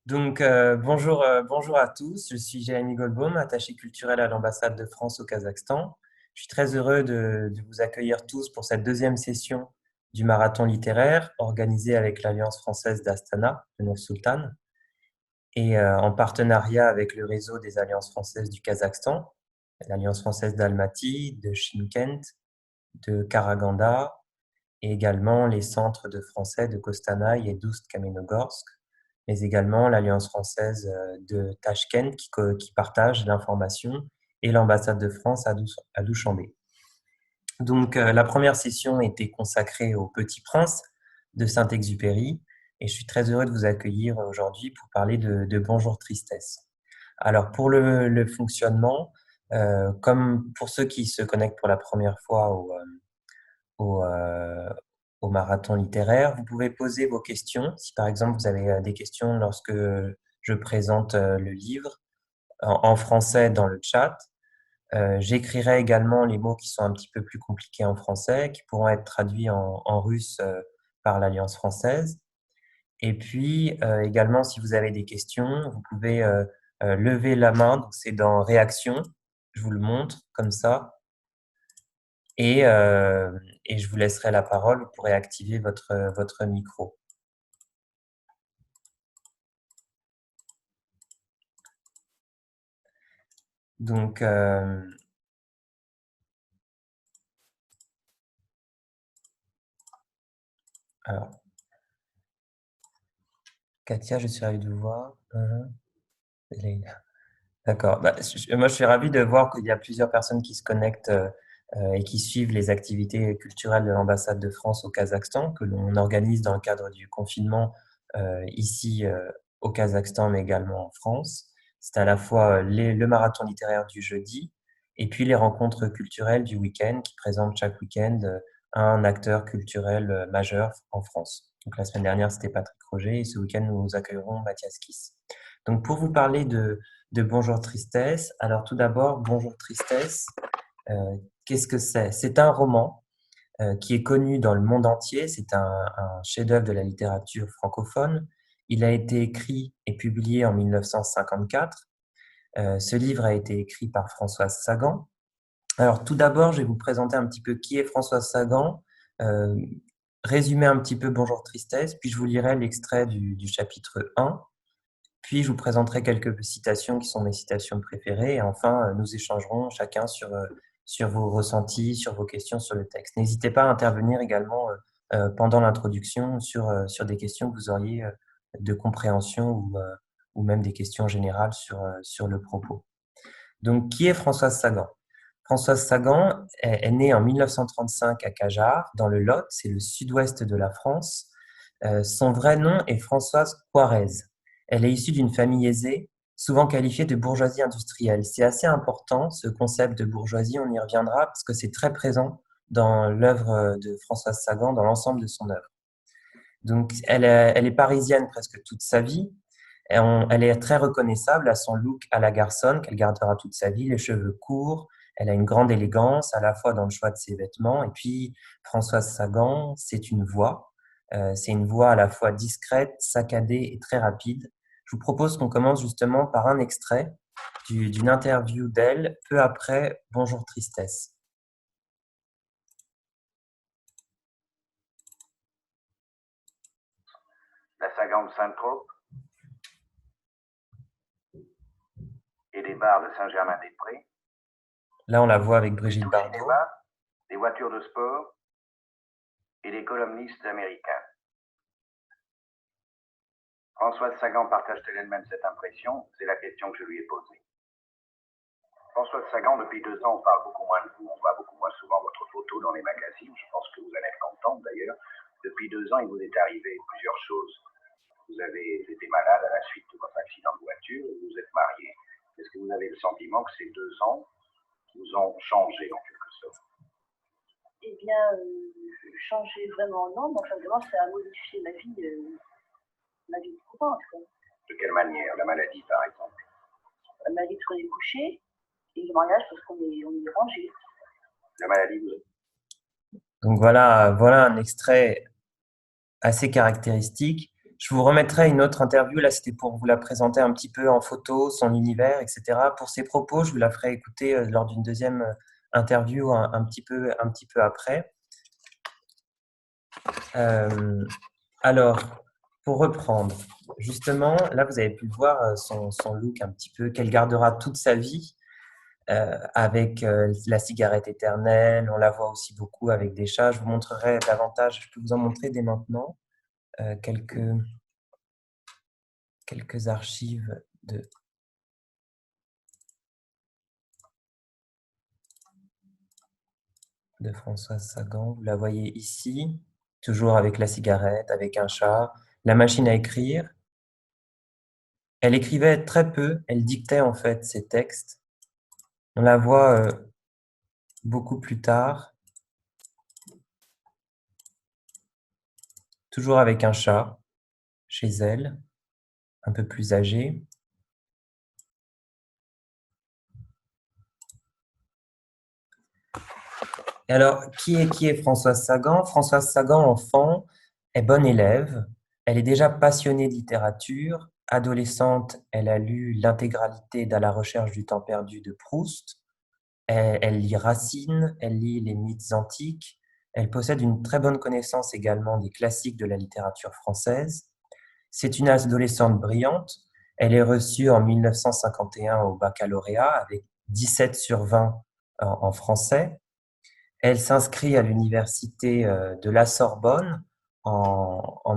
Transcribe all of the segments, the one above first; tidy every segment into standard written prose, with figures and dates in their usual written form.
Bonjour à tous, je suis Jérémy Goldbaum, attaché culturel à l'ambassade de France au Kazakhstan. Je suis très heureux de vous accueillir tous pour cette deuxième session du marathon littéraire organisé avec l'Alliance française d'Astana, de Nour-Sultan, et en partenariat avec le réseau des Alliances françaises du Kazakhstan, l'Alliance française d'Almaty, de Chimkent, de Karaganda, et également les centres de français de Kostanay et d'Oust-Kamenogorsk, mais également l'Alliance française de Tachkent qui partage l'information et l'ambassade de France à Douchanbé. La première session était consacrée au Petit Prince de Saint-Exupéry et je suis très heureux de vous accueillir aujourd'hui pour parler de Bonjour Tristesse. Alors, pour le fonctionnement, comme pour ceux qui se connectent pour la première fois au, euh, au marathon littéraire. Vous pouvez poser vos questions. Si par exemple vous avez des questions lorsque je présente le livre en français dans le chat, j'écrirai également les mots qui sont un petit peu plus compliqués en français, qui pourront être traduits en russe par l'Alliance française. Et puis également, si vous avez des questions, vous pouvez lever la main. Donc c'est dans réaction. Je vous le montre comme ça. Et, euh, et je vous laisserai la parole. Vous pourrez activer votre micro. Donc, alors, Katia, je suis ravi de vous voir. Leïla. D'accord. Moi, je suis ravi de voir qu'il y a plusieurs personnes qui se connectent et qui suivent les activités culturelles de l'ambassade de France au Kazakhstan, que l'on organise dans le cadre du confinement ici au Kazakhstan, mais également en France. C'est à la fois le marathon littéraire du jeudi et puis les rencontres culturelles du week-end qui présentent chaque week-end un acteur culturel majeur en France. Donc, la semaine dernière, c'était Patrick Roger et ce week-end, nous accueillerons Mathias Kiss. Donc, pour vous parler de Bonjour Tristesse. Alors tout d'abord, Bonjour Tristesse, qu'est-ce que c'est? C'est un roman qui est connu dans le monde entier. C'est un chef-d'œuvre de la littérature francophone. Il a été écrit et publié en 1954. Ce livre a été écrit par Françoise Sagan. Alors tout d'abord, je vais vous présenter un petit peu qui est Françoise Sagan, euh, résumer un petit peu Bonjour Tristesse, puis je vous lirai l'extrait du chapitre 1. Puis, je vous présenterai quelques citations qui sont mes citations préférées. Et enfin, nous échangerons chacun sur vos ressentis, sur vos questions sur le texte. N'hésitez pas à intervenir également pendant l'introduction sur des questions que vous auriez de compréhension ou même des questions générales sur le propos. Donc, qui est Françoise Sagan? Françoise Sagan est née en 1935 à Cajar, dans le Lot, c'est le sud-ouest de la France. Son vrai nom est Françoise Juarez. Elle est issue d'une famille aisée, souvent qualifiée de bourgeoisie industrielle. C'est assez important, ce concept de bourgeoisie, on y reviendra, parce que c'est très présent dans l'œuvre de Françoise Sagan, dans l'ensemble de son œuvre. Donc, elle est parisienne presque toute sa vie. Elle est très reconnaissable à son look à la garçonne, qu'elle gardera toute sa vie, les cheveux courts. Elle a une grande élégance, à la fois dans le choix de ses vêtements. Et puis, Françoise Sagan, c'est une voix. C'est une voix à la fois discrète, saccadée et très rapide. Je vous propose qu'on commence justement par un extrait d'une interview d'elle peu après Bonjour Tristesse. La Sagan de Saint-Trope et les bars de Saint-Germain-des-Prés. Là, on la voit avec Brigitte Bardot. Cinéma, des voitures de sport et des columnistes américains. Françoise Sagan partage-t-elle elle-même cette impression? C'est la question que je lui ai posée. Françoise Sagan, depuis 2 ans, on parle beaucoup moins de vous, on voit beaucoup moins souvent votre photo dans les magazines. Je pense que vous allez être contente d'ailleurs. Depuis 2 ans, il vous est arrivé plusieurs choses. Vous avez été malade à la suite de votre accident de voiture, vous vous êtes marié. Est-ce que vous avez le sentiment que ces 2 ans vous ont changé en quelque sorte? Eh bien, changer vraiment non, mais enfin vraiment ça a modifié ma vie courante. De quelle manière? La maladie par exemple? La maladie parce qu'on est couché et le mariage parce qu'on est rangé. La maladie vous... Donc voilà un extrait assez caractéristique. Je vous remettrai une autre interview. Là, c'était pour vous la présenter un petit peu en photo, son univers, etc. Pour ses propos, je vous la ferai écouter lors d'une deuxième interview un petit peu après. Alors, pour reprendre, justement, là, vous avez pu voir son look un petit peu qu'elle gardera toute sa vie avec la cigarette éternelle. On la voit aussi beaucoup avec des chats. Je vous montrerai davantage, je peux vous en montrer dès maintenant quelques archives de Françoise Sagan. Vous la voyez ici, toujours avec la cigarette, avec un chat, la machine à écrire. Elle écrivait très peu, elle dictait en fait ses textes. On la voit beaucoup plus tard, toujours avec un chat chez elle, un peu plus âgé. Et alors, qui est Françoise Sagan? Françoise Sagan, enfant, est bonne élève. Elle est déjà passionnée de littérature. Adolescente, elle a lu l'intégralité d'À la recherche du temps perdu de Proust. Elle lit Racine, elle lit les mythes antiques. Elle possède une très bonne connaissance également des classiques de la littérature française. C'est une adolescente brillante. Elle est reçue en 1951 au baccalauréat avec 17 sur 20 en français. Elle s'inscrit à l'université de la Sorbonne en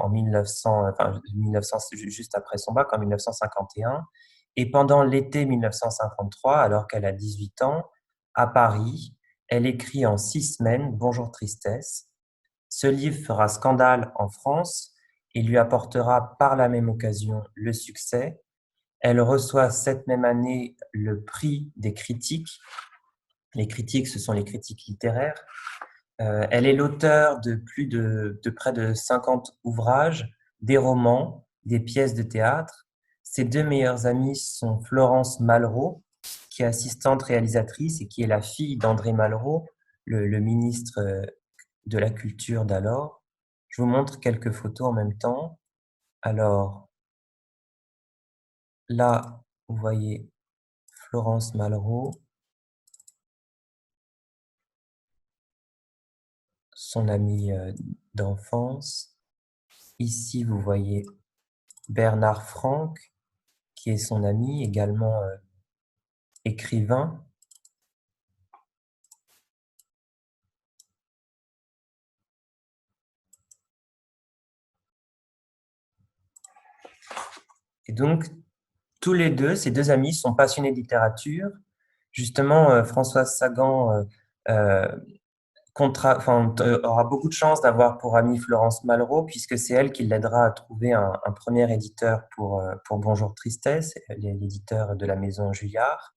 1900, enfin, 1900, juste après son bac, en 1951. Et pendant l'été 1953, alors qu'elle a 18 ans, à Paris, elle écrit en 6 semaines Bonjour Tristesse. Ce livre fera scandale en France et lui apportera par la même occasion le succès. Elle reçoit cette même année le prix des critiques. Les critiques, ce sont les critiques littéraires. Elle est l'auteur de près de 50 ouvrages, des romans, des pièces de théâtre. Ses deux meilleures amies sont Florence Malraux, qui est assistante réalisatrice et qui est la fille d'André Malraux, le ministre de la Culture d'alors. Je vous montre quelques photos en même temps. Alors, là, vous voyez Florence Malraux, son amie d'enfance. Ici, vous voyez Bernard Franck, qui est son ami, également écrivain. Et donc, tous les deux, ces deux amis, sont passionnés de littérature. Justement, Françoise Sagan euh, aura beaucoup de chance d'avoir pour amie Florence Malraux, puisque c'est elle qui l'aidera à trouver un premier éditeur pour Bonjour Tristesse, l'éditeur de la maison Julliard.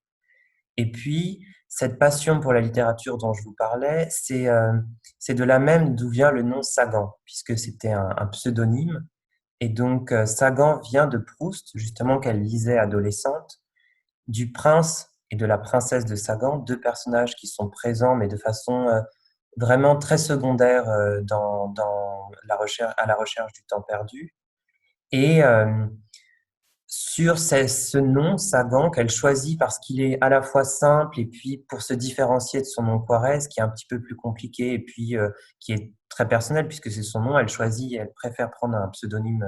Et puis, cette passion pour la littérature dont je vous parlais, c'est de là même d'où vient le nom Sagan, puisque c'était un pseudonyme. Et donc, Sagan vient de Proust, justement, qu'elle lisait adolescente, du prince et de la princesse de Sagan, deux personnages qui sont présents, mais de façon vraiment très secondaire dans à la recherche du temps perdu. Et sur ce nom, Sagan, qu'elle choisit parce qu'il est à la fois simple et puis pour se différencier de son nom Juarez, qui est un petit peu plus compliqué et puis qui est très personnel puisque c'est son nom, elle choisit, elle préfère prendre un pseudonyme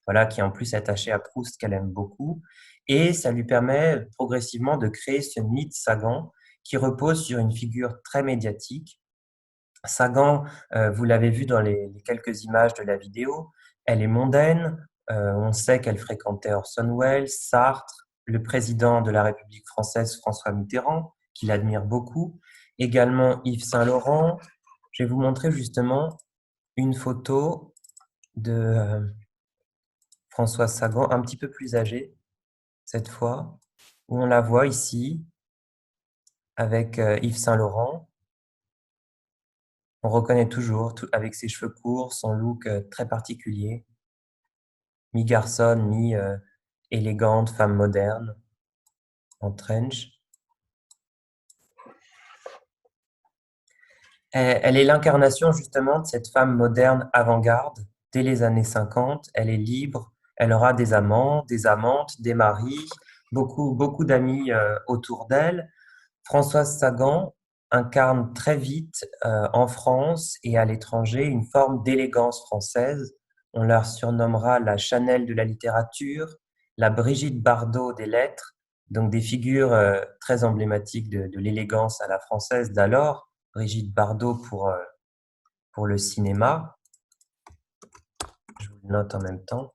voilà, qui en plus est attaché à Proust qu'elle aime beaucoup. Et ça lui permet progressivement de créer ce mythe Sagan qui repose sur une figure très médiatique. Sagan, vous l'avez vu dans les quelques images de la vidéo, elle est mondaine. On sait qu'elle fréquentait Orson Welles, Sartre, le président de la République française François Mitterrand, qui l'admire beaucoup, également Yves Saint-Laurent. Je vais vous montrer justement une photo de Françoise Sagan, un petit peu plus âgée cette fois, où on la voit ici avec Yves Saint-Laurent. On reconnaît toujours, avec ses cheveux courts, son look très particulier, mi-garçonne, mi-élégante, femme moderne, en trench. Elle est l'incarnation justement de cette femme moderne avant-garde, dès les années 50, elle est libre, elle aura des amants, des amantes, des maris, beaucoup d'amis autour d'elle. Françoise Sagan incarne très vite en France et à l'étranger une forme d'élégance française. On la surnommera la Chanel de la littérature, la Brigitte Bardot des lettres, donc des figures très emblématiques de l'élégance à la française d'alors. Brigitte Bardot pour le cinéma, je vous le note en même temps,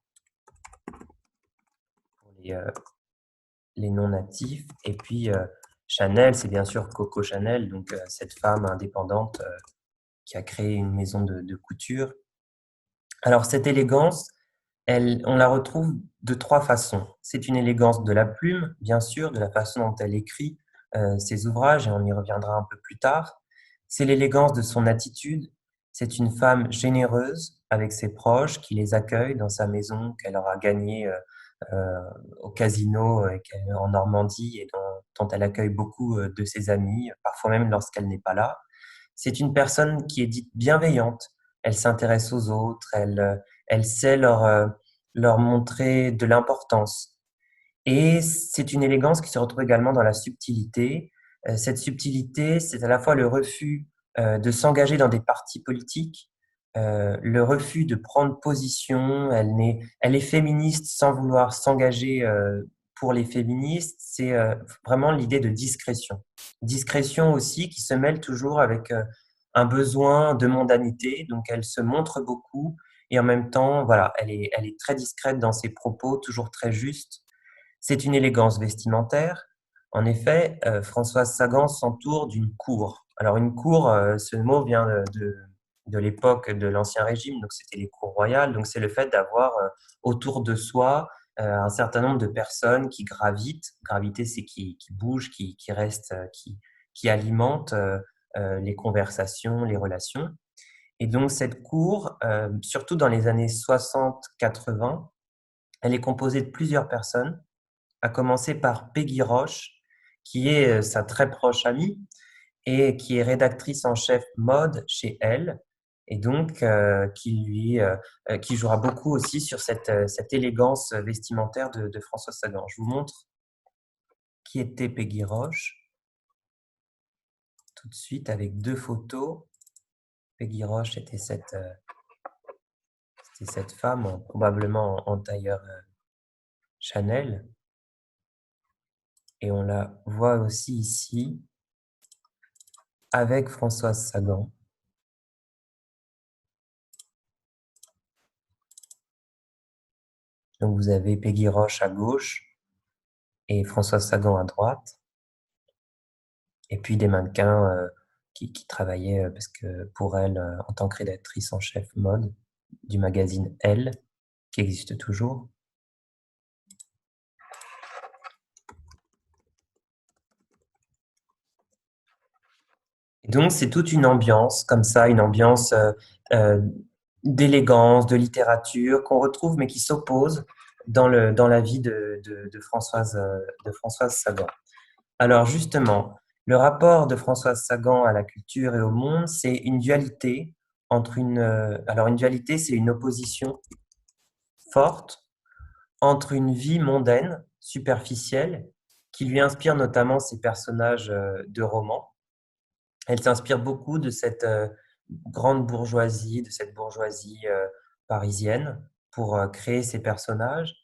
pour les non-natifs. Et puis Chanel, c'est bien sûr Coco Chanel, donc cette femme indépendante qui a créé une maison de couture. Alors cette élégance, on la retrouve de trois façons. C'est une élégance de la plume, bien sûr, de la façon dont elle écrit ses ouvrages, et on y reviendra un peu plus tard. C'est l'élégance de son attitude. C'est une femme généreuse avec ses proches qui les accueille dans sa maison qu'elle aura gagnée au casino en Normandie et dont elle accueille beaucoup de ses amis, parfois même lorsqu'elle n'est pas là. C'est une personne qui est dite bienveillante. Elle s'intéresse aux autres, elle sait leur montrer de l'importance. Et c'est une élégance qui se retrouve également dans la subtilité. Cette subtilité, c'est à la fois le refus de s'engager dans des partis politiques, le refus de prendre position. Elle est féministe sans vouloir s'engager pour les féministes. C'est vraiment l'idée de discrétion. Discrétion aussi qui se mêle toujours avec un besoin de mondanité. Donc elle se montre beaucoup et en même temps, voilà, elle est très discrète dans ses propos, toujours très juste. C'est une élégance vestimentaire. En effet, Françoise Sagan s'entoure d'une cour. Alors une cour, ce mot vient de l'époque de l'Ancien Régime, donc c'était les cours royales. Donc c'est le fait d'avoir autour de soi un certain nombre de personnes qui gravitent. Graviter, c'est qui bougent, qui restent, qui alimentent les conversations, les relations. Et donc cette cour, surtout dans les années 60-80, elle est composée de plusieurs personnes à commencer par Peggy Roche, qui est sa très proche amie et qui est rédactrice en chef mode chez Elle, et donc qui jouera beaucoup aussi sur cette élégance vestimentaire de François Sagan. Je vous montre qui était Peggy Roche tout de suite avec deux photos. Peggy Roche était cette femme, probablement en tailleur Chanel. Et on la voit aussi ici avec Françoise Sagan. Donc vous avez Peggy Roche à gauche et Françoise Sagan à droite. Et puis des mannequins qui travaillaient parce que pour elle, en tant que rédactrice en chef mode du magazine Elle, qui existe toujours. Et donc c'est toute une ambiance comme ça, une ambiance euh, d'élégance, de littérature qu'on retrouve mais qui s'oppose dans la vie de Françoise Sagan. Alors justement, le rapport de Françoise Sagan à la culture et au monde, c'est une dualité entre alors une dualité, c'est une opposition forte entre une vie mondaine, superficielle, qui lui inspire notamment ses personnages de romans. Elle s'inspire beaucoup de cette grande bourgeoisie, de cette bourgeoisie parisienne pour créer ses personnages.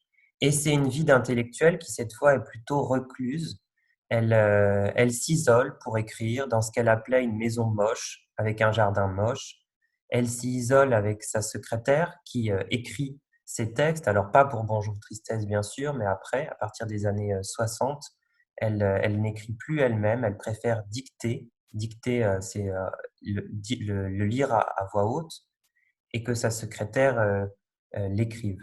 Et c'est une vie d'intellectuelle qui, cette fois, est plutôt recluse. Elle s'isole pour écrire dans ce qu'elle appelait une maison moche, avec un jardin moche. Elle s'isole avec sa secrétaire qui écrit ses textes, alors pas pour Bonjour Tristesse, bien sûr, mais après, à partir des années 60, elle n'écrit plus elle-même, elle préfère dicter. Dicter, c'est le lire à voix haute et que sa secrétaire l'écrive.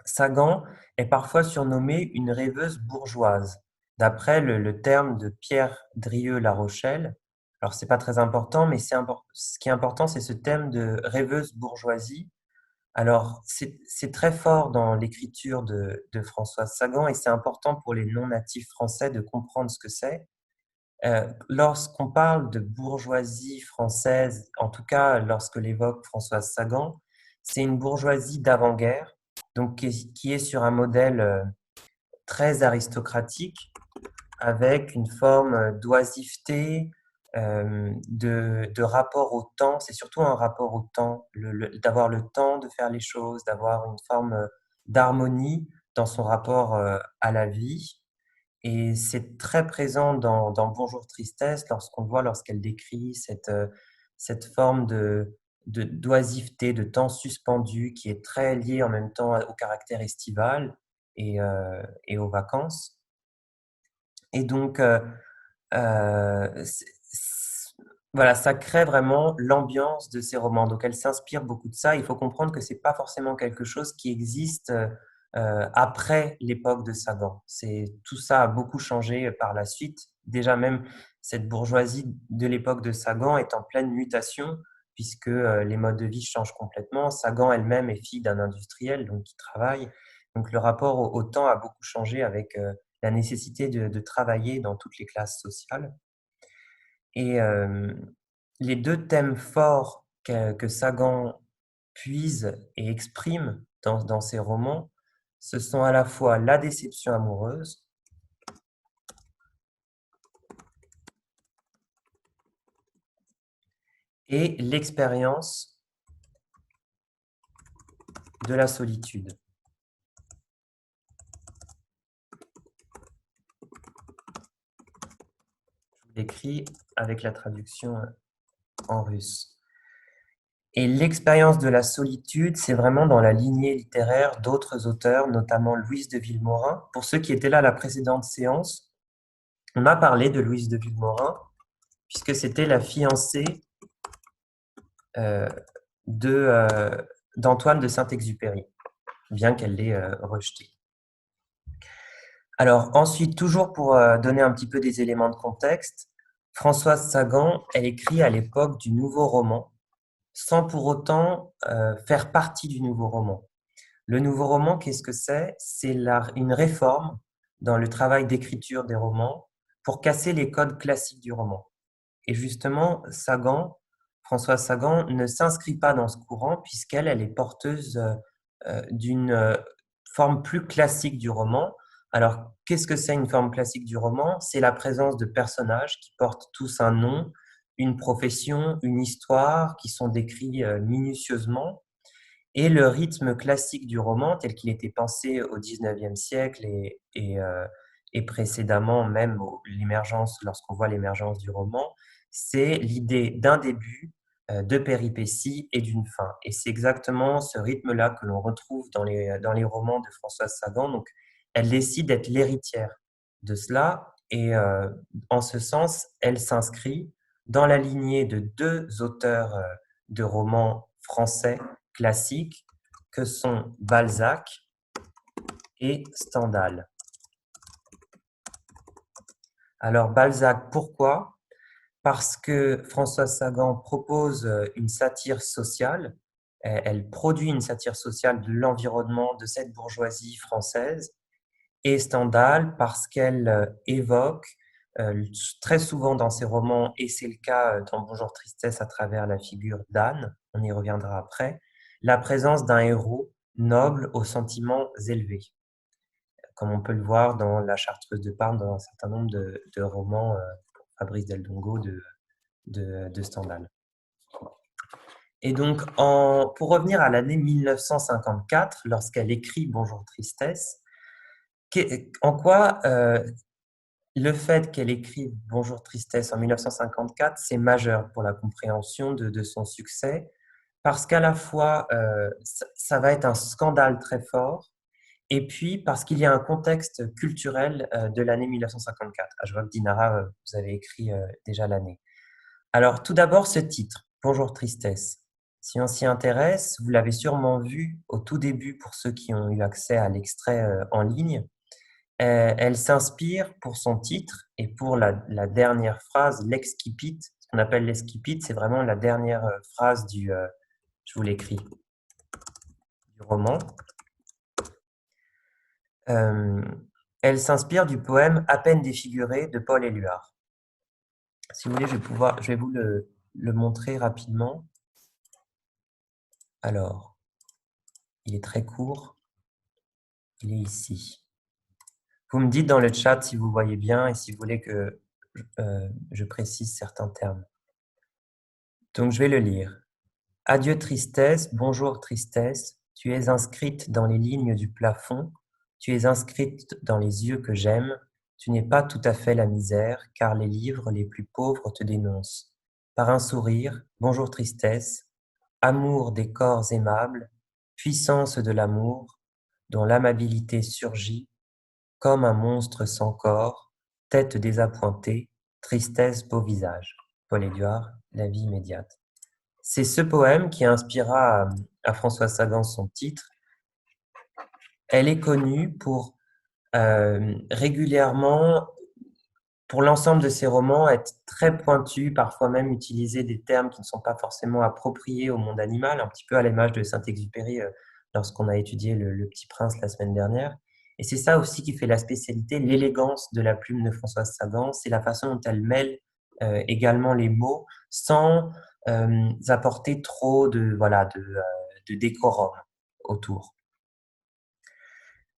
Sagan est parfois surnommée une rêveuse bourgeoise, d'après le terme de Pierre Drieux-La Rochelle. Alors, c'est pas très important, mais ce qui est important, c'est ce thème de rêveuse bourgeoisie. Alors, c'est très fort dans l'écriture de Françoise Sagan et c'est important pour les non-natifs français de comprendre ce que c'est. Lorsqu'on parle de bourgeoisie française, en tout cas lorsque l'évoque Françoise Sagan, c'est une bourgeoisie d'avant-guerre, donc qui est sur un modèle très aristocratique, avec une forme d'oisiveté, de rapport au temps. C'est surtout un rapport au temps, d'avoir le temps de faire les choses, d'avoir une forme d'harmonie dans son rapport à la vie. Et c'est très présent dans Bonjour Tristesse, lorsqu'on voit, lorsqu'elle décrit cette forme d'oisiveté, de temps suspendu, qui est très liée en même temps au caractère estival et aux vacances. Et donc, voilà, ça crée vraiment l'ambiance de ces romans. Donc, elle s'inspire beaucoup de ça. Il faut comprendre que c'est pas forcément quelque chose qui existe après l'époque de Sagan. Tout ça a beaucoup changé par la suite. Déjà même cette bourgeoisie de l'époque de Sagan est en pleine mutation puisque les modes de vie changent complètement. Sagan elle-même est fille d'un industriel donc qui travaille. Donc le rapport au temps a beaucoup changé avec la nécessité de travailler dans toutes les classes sociales. Et les deux thèmes forts que Sagan puise et exprime dans ses romans, ce sont à la fois la déception amoureuse et l'expérience de la solitude. Je vous l'écris avec la traduction en russe. Et l'expérience de la solitude, c'est vraiment dans la lignée littéraire d'autres auteurs, notamment Louise de Villemorin. Pour ceux qui étaient là à la précédente séance, on a parlé de Louise de Villemorin, puisque c'était la fiancée d'Antoine de Saint-Exupéry, bien qu'elle l'ait rejeté. Alors ensuite, toujours pour donner un petit peu des éléments de contexte, Françoise Sagan, elle écrit à l'époque du nouveau roman, sans pour autant faire partie du nouveau roman. Le nouveau roman, qu'est-ce que c'est? C'est une réforme dans le travail d'écriture des romans pour casser les codes classiques du roman. Et justement, Françoise Sagan ne s'inscrit pas dans ce courant puisqu'elle est porteuse d'une forme plus classique du roman. Alors, qu'est-ce que c'est une forme classique du roman? C'est la présence de personnages qui portent tous un nom, une profession, une histoire, qui sont décrits minutieusement. Et le rythme classique du roman, tel qu'il était pensé au XIXe siècle et précédemment même lorsqu'on voit l'émergence du roman, c'est l'idée d'un début, de péripéties et d'une fin. Et c'est exactement ce rythme-là que l'on retrouve dans les romans de Françoise Sagan. Donc, elle décide d'être l'héritière de cela et en ce sens, elle s'inscrit dans la lignée de deux auteurs de romans français classiques que sont Balzac et Stendhal. Alors Balzac, pourquoi? Parce que Françoise Sagan propose une satire sociale, elle produit une satire sociale de l'environnement de cette bourgeoisie française, et Stendhal parce qu'elle évoque très souvent dans ses romans, et c'est le cas dans Bonjour Tristesse à travers la figure d'Anne, on y reviendra après, la présence d'un héros noble aux sentiments élevés, comme on peut le voir dans La Chartreuse de Parme, dans un certain nombre de romans Fabrice Del Dongo de Stendhal. Et donc, pour revenir à l'année 1954, lorsqu'elle écrit Bonjour Tristesse, en quoi le fait qu'elle écrive Bonjour Tristesse en 1954, c'est majeur pour la compréhension de son succès, parce qu'à la fois, ça va être un scandale très fort, et puis parce qu'il y a un contexte culturel de l'année 1954. Ah, je vois que Dinara, vous avez écrit déjà l'année. Alors, tout d'abord, ce titre, Bonjour Tristesse. Si on s'y intéresse, vous l'avez sûrement vu au tout début pour ceux qui ont eu accès à l'extrait en ligne. Elle s'inspire pour son titre et pour la dernière phrase, l'exquipit. Ce qu'on appelle l'exquipit, c'est vraiment la dernière phrase je vous l'écris, du roman. Elle s'inspire du poème À peine défiguré de Paul Éluard. Si vous voulez, je vais vous le montrer rapidement. Alors, Il est très court. Il est ici. Vous me dites dans le chat si vous voyez bien et si vous voulez que je précise certains termes. Donc, je vais le lire. Adieu tristesse, bonjour tristesse, tu es inscrite dans les lignes du plafond, tu es inscrite dans les yeux que j'aime, tu n'es pas tout à fait la misère, car les livres les plus pauvres te dénoncent. Par un sourire, bonjour tristesse, amour des corps aimables, puissance de l'amour, dont l'amabilité surgit comme un monstre sans corps, tête désappointée, tristesse beau visage. Paul Éluard, La vie immédiate. C'est ce poème qui inspira à Françoise Sagan son titre. Elle est connue pour régulièrement, pour l'ensemble de ses romans, être très pointue, parfois même utiliser des termes qui ne sont pas forcément appropriés au monde animal, un petit peu à l'image de Saint-Exupéry lorsqu'on a étudié le Petit Prince la semaine dernière. Et c'est ça aussi qui fait la spécialité, l'élégance de la plume de Françoise Sagan, c'est la façon dont elle mêle également les mots sans apporter trop de décorum autour.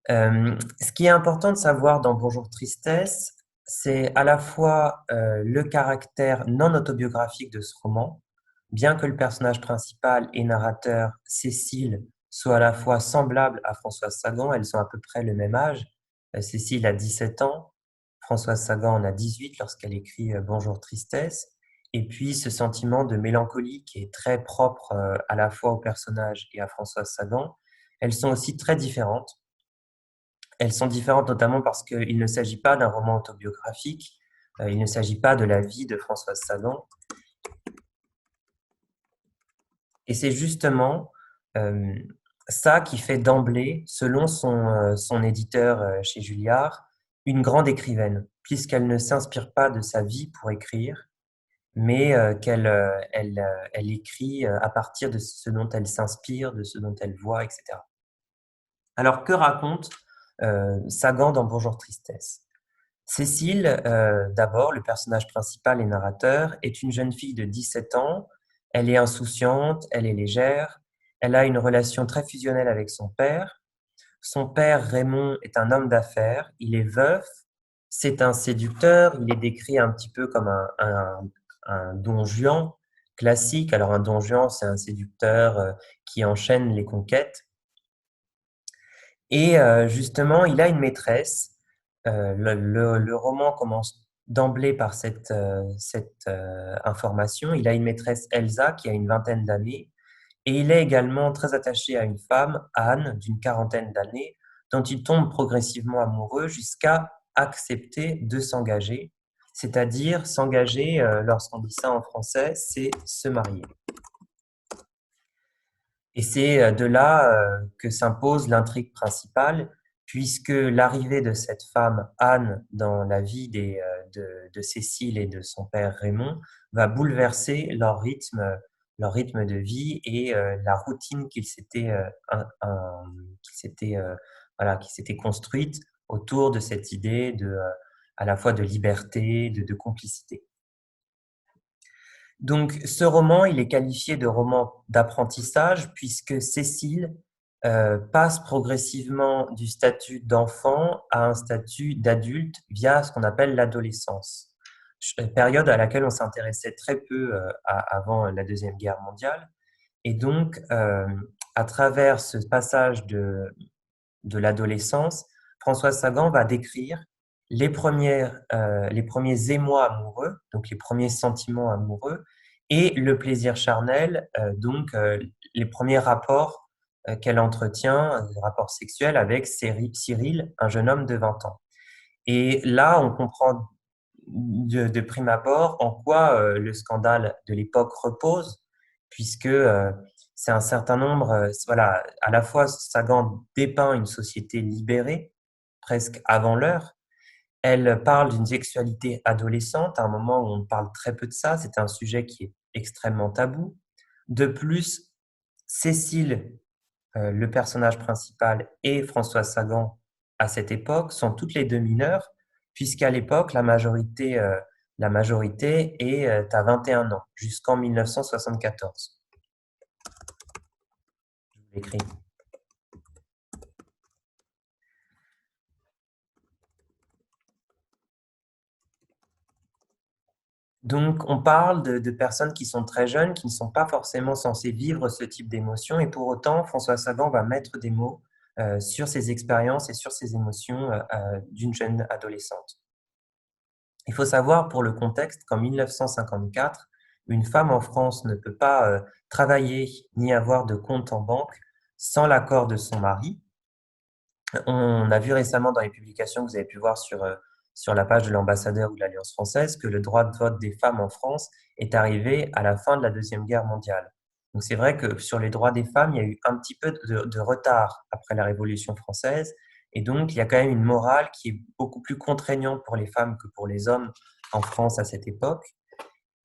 Ce qui est important de savoir dans Bonjour Tristesse, c'est à la fois le caractère non autobiographique de ce roman, bien que le personnage principal et narrateur, Cécile, soit à la fois semblable à Françoise Sagan, elles ont à peu près le même âge. Cécile a 17 ans, Françoise Sagan en a 18 lorsqu'elle écrit Bonjour Tristesse. Et puis ce sentiment de mélancolie qui est très propre à la fois au personnage et à Françoise Sagan, elles sont aussi très différentes. Elles sont différentes notamment parce qu'il ne s'agit pas d'un roman autobiographique, il ne s'agit pas de la vie de Françoise Sagan. Et c'est justement ça qui fait d'emblée, selon son éditeur chez Julliard, une grande écrivaine, puisqu'elle ne s'inspire pas de sa vie pour écrire, mais elle écrit à partir de ce dont elle s'inspire, de ce dont elle voit, etc. Alors, que raconte Sagan dans Bonjour Tristesse? Cécile, d'abord, le personnage principal et narrateur, est une jeune fille de 17 ans. Elle est insouciante, elle est légère, elle a une relation très fusionnelle avec son père. Son père, Raymond, est un homme d'affaires, il est veuf, c'est un séducteur, il est décrit un petit peu comme un don Juan classique. Alors un don Juan, c'est un séducteur qui enchaîne les conquêtes. Et justement, il a une maîtresse. Le roman commence d'emblée par cette information. Il a une maîtresse, Elsa, qui a une vingtaine d'années. Et il est également très attaché à une femme, Anne, d'une quarantaine d'années, dont il tombe progressivement amoureux jusqu'à accepter de s'engager. C'est-à-dire s'engager, lorsqu'on dit ça en français, c'est se marier. Et c'est de là que s'impose l'intrigue principale, puisque l'arrivée de cette femme, Anne, dans la vie de Cécile et de son père Raymond, va bouleverser leur rythme de vie et la routine qu'ils s'étaient construite autour de cette idée à la fois de liberté, de complicité. Donc, ce roman, il est qualifié de roman d'apprentissage puisque Cécile passe progressivement du statut d'enfant à un statut d'adulte via ce qu'on appelle l'adolescence, période à laquelle on s'intéressait très peu avant la Deuxième Guerre mondiale. Et donc, à travers ce passage de l'adolescence, Françoise Sagan va décrire les premiers émois amoureux, donc les premiers sentiments amoureux, et le plaisir charnel, les premiers rapports qu'elle entretient, des rapports sexuels avec Cyril, un jeune homme de 20 ans. Et là, on comprend de prime abord en quoi le scandale de l'époque repose, puisque c'est un certain nombre, voilà, à la fois Sagan dépeint une société libérée, presque avant l'heure. Elle parle d'une sexualité adolescente, à un moment où on parle très peu de ça, c'est un sujet qui est extrêmement tabou. De plus, Cécile, le personnage principal, et Françoise Sagan, à cette époque, sont toutes les deux mineures, puisqu'à l'époque, la majorité est à 21 ans, jusqu'en 1974. Je vous l'écris. Donc, on parle de personnes qui sont très jeunes, qui ne sont pas forcément censées vivre ce type d'émotions, et pour autant, François Sagan va mettre des mots sur ses expériences et sur ses émotions d'une jeune adolescente. Il faut savoir pour le contexte qu'en 1954, une femme en France ne peut pas travailler ni avoir de compte en banque sans l'accord de son mari. On a vu récemment dans les publications que vous avez pu voir sur la page de l'ambassadeur ou de l'Alliance française que le droit de vote des femmes en France est arrivé à la fin de la Deuxième Guerre mondiale. Donc c'est vrai que sur les droits des femmes, il y a eu un petit peu de retard après la Révolution française. Et donc, il y a quand même une morale qui est beaucoup plus contraignante pour les femmes que pour les hommes en France à cette époque.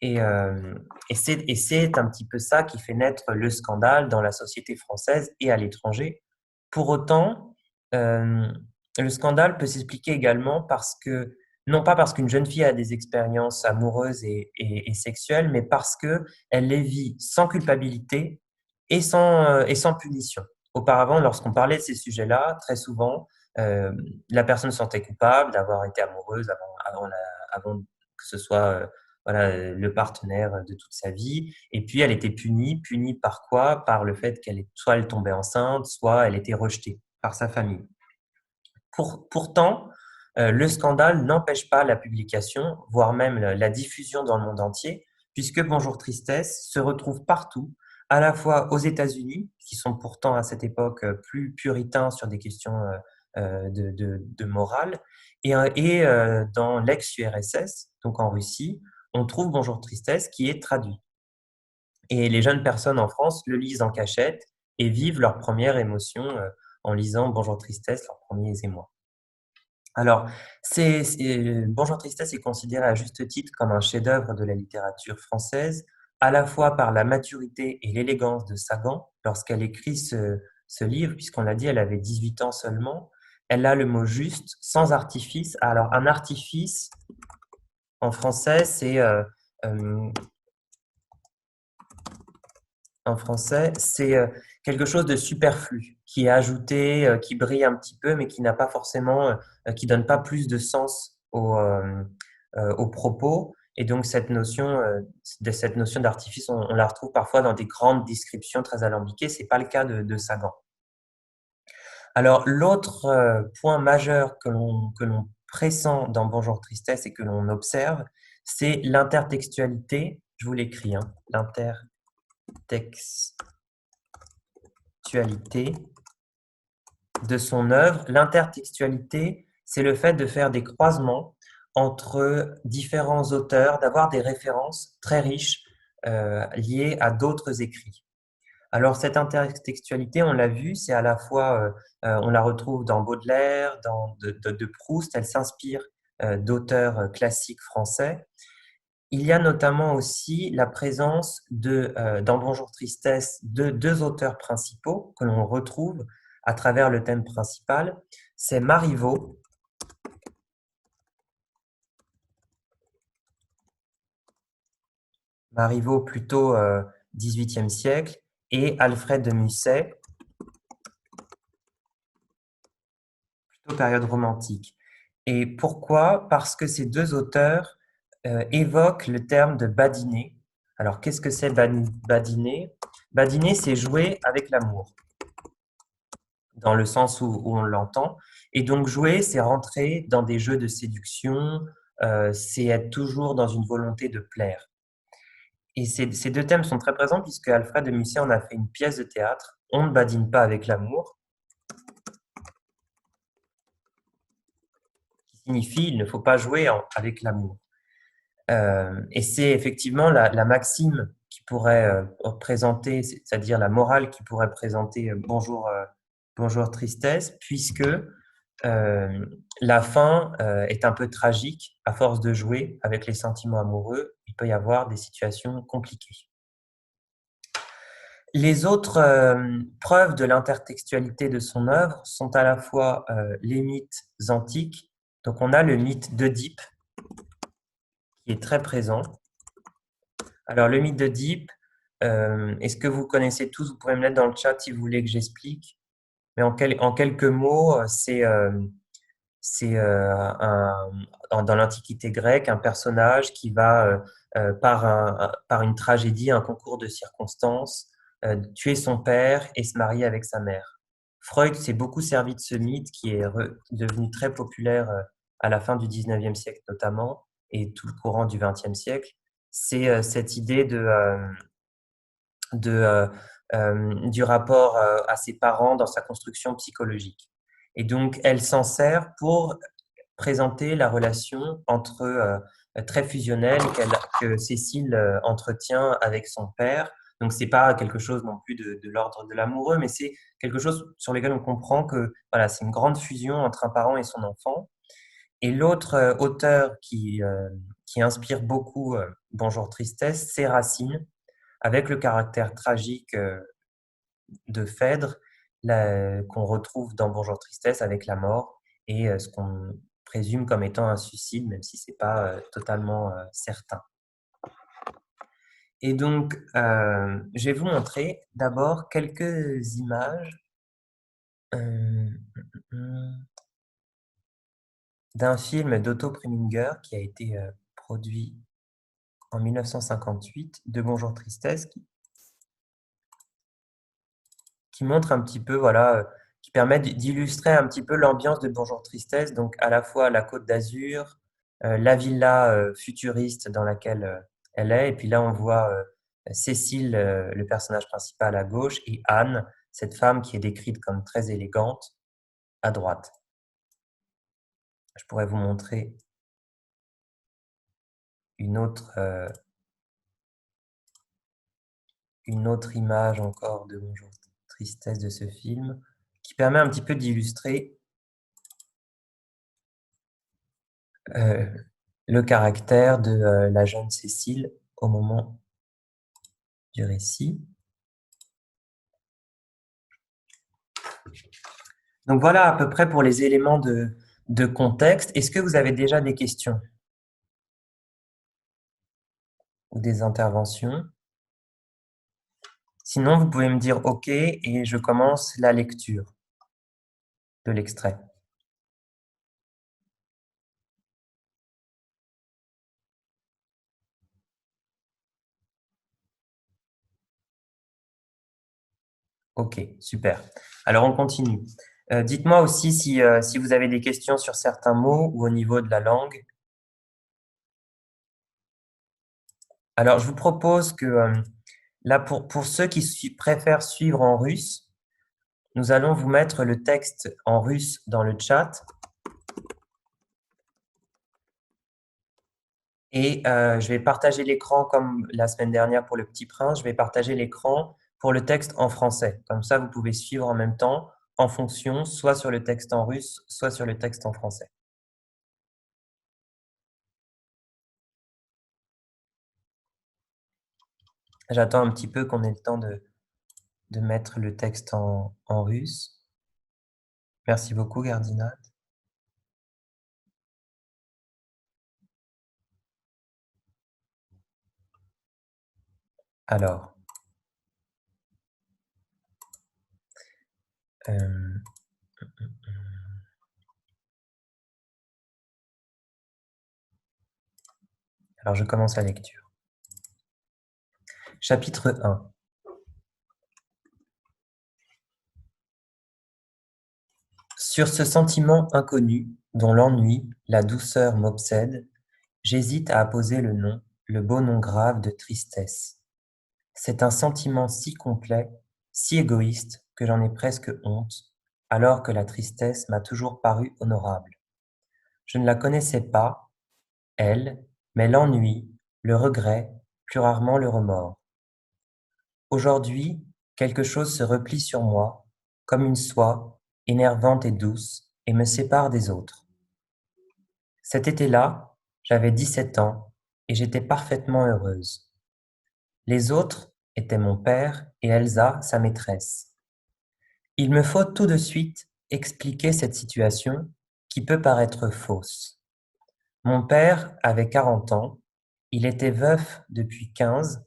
Et, euh, et c'est un petit peu ça qui fait naître le scandale dans la société française et à l'étranger. Pour autant, euh, le scandale peut s'expliquer également parce que, non pas parce qu'une jeune fille a des expériences amoureuses et sexuelles, mais parce que elle les vit sans culpabilité et sans punition. Auparavant, lorsqu'on parlait de ces sujets-là, très souvent, euh, la personne se sentait coupable d'avoir été amoureuse avant que ce soit voilà, le partenaire de toute sa vie. Et puis, elle était punie. Punie par quoi? Par le fait soit elle tombait enceinte, soit elle était rejetée par sa famille. Pourtant, le scandale n'empêche pas la publication, voire même la diffusion dans le monde entier, puisque Bonjour Tristesse se retrouve partout, à la fois aux États-Unis, qui sont pourtant à cette époque plus puritains sur des questions de morale, et dans l'ex-URSS, donc en Russie, on trouve Bonjour Tristesse qui est traduit. Et les jeunes personnes en France le lisent en cachette et vivent leur première émotion en lisant Bonjour Tristesse, leurs premiers émois. Alors, Bonjour Tristesse est considéré à juste titre comme un chef-d'œuvre de la littérature française, à la fois par la maturité et l'élégance de Sagan lorsqu'elle écrit ce livre, puisqu'on l'a dit, elle avait 18 ans seulement. Elle a le mot juste, sans artifice. Alors, un artifice, en français, euh, c'est quelque chose de superflu, qui est ajouté, qui brille un petit peu, mais qui n'a pas forcément, qui donne pas plus de sens au propos. Et donc cette notion d'artifice, on la retrouve parfois dans des grandes descriptions très alambiquées. C'est pas le cas de Sagan. Alors l'autre point majeur que l'on pressent dans Bonjour Tristesse et que l'on observe, c'est l'intertextualité. Je vous l'écris, hein, l'intertextualité de son œuvre. L'intertextualité, c'est le fait de faire des croisements entre différents auteurs, d'avoir des références très riches liées à d'autres écrits. Alors cette intertextualité, on l'a vu, c'est à la fois, on la retrouve dans Baudelaire, de Proust, elle s'inspire d'auteurs classiques français. Il y a notamment aussi la présence dans Bonjour Tristesse de deux auteurs principaux que l'on retrouve à travers le thème principal. C'est Marivaux plutôt XVIIIe siècle, et Alfred de Musset, plutôt période romantique. Et pourquoi? Parce que ces deux auteurs évoquent le terme de badiner. Alors, qu'est-ce que c'est badiner? Badiner, c'est jouer avec l'amour, dans le sens où on l'entend. Et donc, jouer, c'est rentrer dans des jeux de séduction, c'est être toujours dans une volonté de plaire. Et ces deux thèmes sont très présents puisque Alfred de Musset en a fait une pièce de théâtre, On ne badine pas avec l'amour, qui signifie il ne faut pas jouer avec l'amour. Et c'est effectivement la maxime qui pourrait présenter, c'est-à-dire la morale qui pourrait présenter Bonjour Tristesse, puisque la fin est un peu tragique. À force de jouer avec les sentiments amoureux, il peut y avoir des situations compliquées. Les autres preuves de l'intertextualité de son œuvre sont à la fois les mythes antiques. Donc on a le mythe d'Œdipe, qui est très présent. Alors, le mythe d'Œdipe, est-ce que vous connaissez tous? Vous pouvez me mettre dans le chat si vous voulez que j'explique. Mais en quelques mots, c'est dans l'Antiquité grecque un personnage qui va par une tragédie, un concours de circonstances, tuer son père et se marier avec sa mère. Freud s'est beaucoup servi de ce mythe qui est devenu très populaire à la fin du 19e siècle notamment, et tout le courant du 20e siècle. C'est cette idée du rapport à ses parents dans sa construction psychologique. Et donc, elle s'en sert pour présenter la relation très fusionnelle que Cécile entretient avec son père. Donc, c'est pas quelque chose non plus de l'ordre de l'amoureux, mais c'est quelque chose sur lequel on comprend que voilà, c'est une grande fusion entre un parent et son enfant. Et l'autre auteur qui inspire beaucoup Bonjour Tristesse, c'est Racine, avec le caractère tragique de Phèdre qu'on retrouve dans Bonjour Tristesse avec la mort et ce qu'on présume comme étant un suicide, même si ce n'est pas totalement certain. Et donc, je vais vous montrer d'abord quelques images d'un film d'Otto Preminger qui a été produit en 1958 de Bonjour Tristesse, qui montre un petit peu, voilà, qui permet d'illustrer un petit peu l'ambiance de Bonjour Tristesse, donc à la fois la Côte d'Azur, la villa futuriste dans laquelle elle est, et puis là on voit Cécile, le personnage principal à gauche, et Anne, cette femme qui est décrite comme très élégante, à droite. Je pourrais vous montrer une autre image encore de Bonjour Tristesse de ce film, qui permet un petit peu d'illustrer le caractère de la jeune Cécile au moment du récit. Donc voilà à peu près pour les éléments de contexte. Est-ce que vous avez déjà des questions ou des interventions? Sinon, vous pouvez me dire OK et je commence la lecture de l'extrait. OK, super. Alors, on continue. Dites-moi aussi si vous avez des questions sur certains mots ou au niveau de la langue. Alors, je vous propose que là, pour ceux qui préfèrent suivre en russe, nous allons vous mettre le texte en russe dans le chat. Et je vais partager l'écran comme la semaine dernière pour Le Petit Prince. Je vais partager l'écran pour le texte en français. Comme ça, vous pouvez suivre en même temps en fonction, soit sur le texte en russe, soit sur le texte en français. J'attends un petit peu qu'on ait le temps de mettre le texte en russe. Merci beaucoup, Gardinat. Alors, je commence la lecture. Chapitre 1. Sur ce sentiment inconnu, dont l'ennui, la douceur m'obsèdent, j'hésite à apposer le beau nom grave de tristesse. C'est un sentiment si complet, si égoïste, que j'en ai presque honte, alors que la tristesse m'a toujours paru honorable. Je ne la connaissais pas, elle, mais l'ennui, le regret, plus rarement le remords. Aujourd'hui, quelque chose se replie sur moi, comme une soie, énervante et douce, et me sépare des autres. Cet été-là, j'avais 17 ans, et j'étais parfaitement heureuse. Les autres étaient mon père et Elsa, sa maîtresse. Il me faut tout de suite expliquer cette situation qui peut paraître fausse. Mon père avait 40 ans, il était veuf depuis 15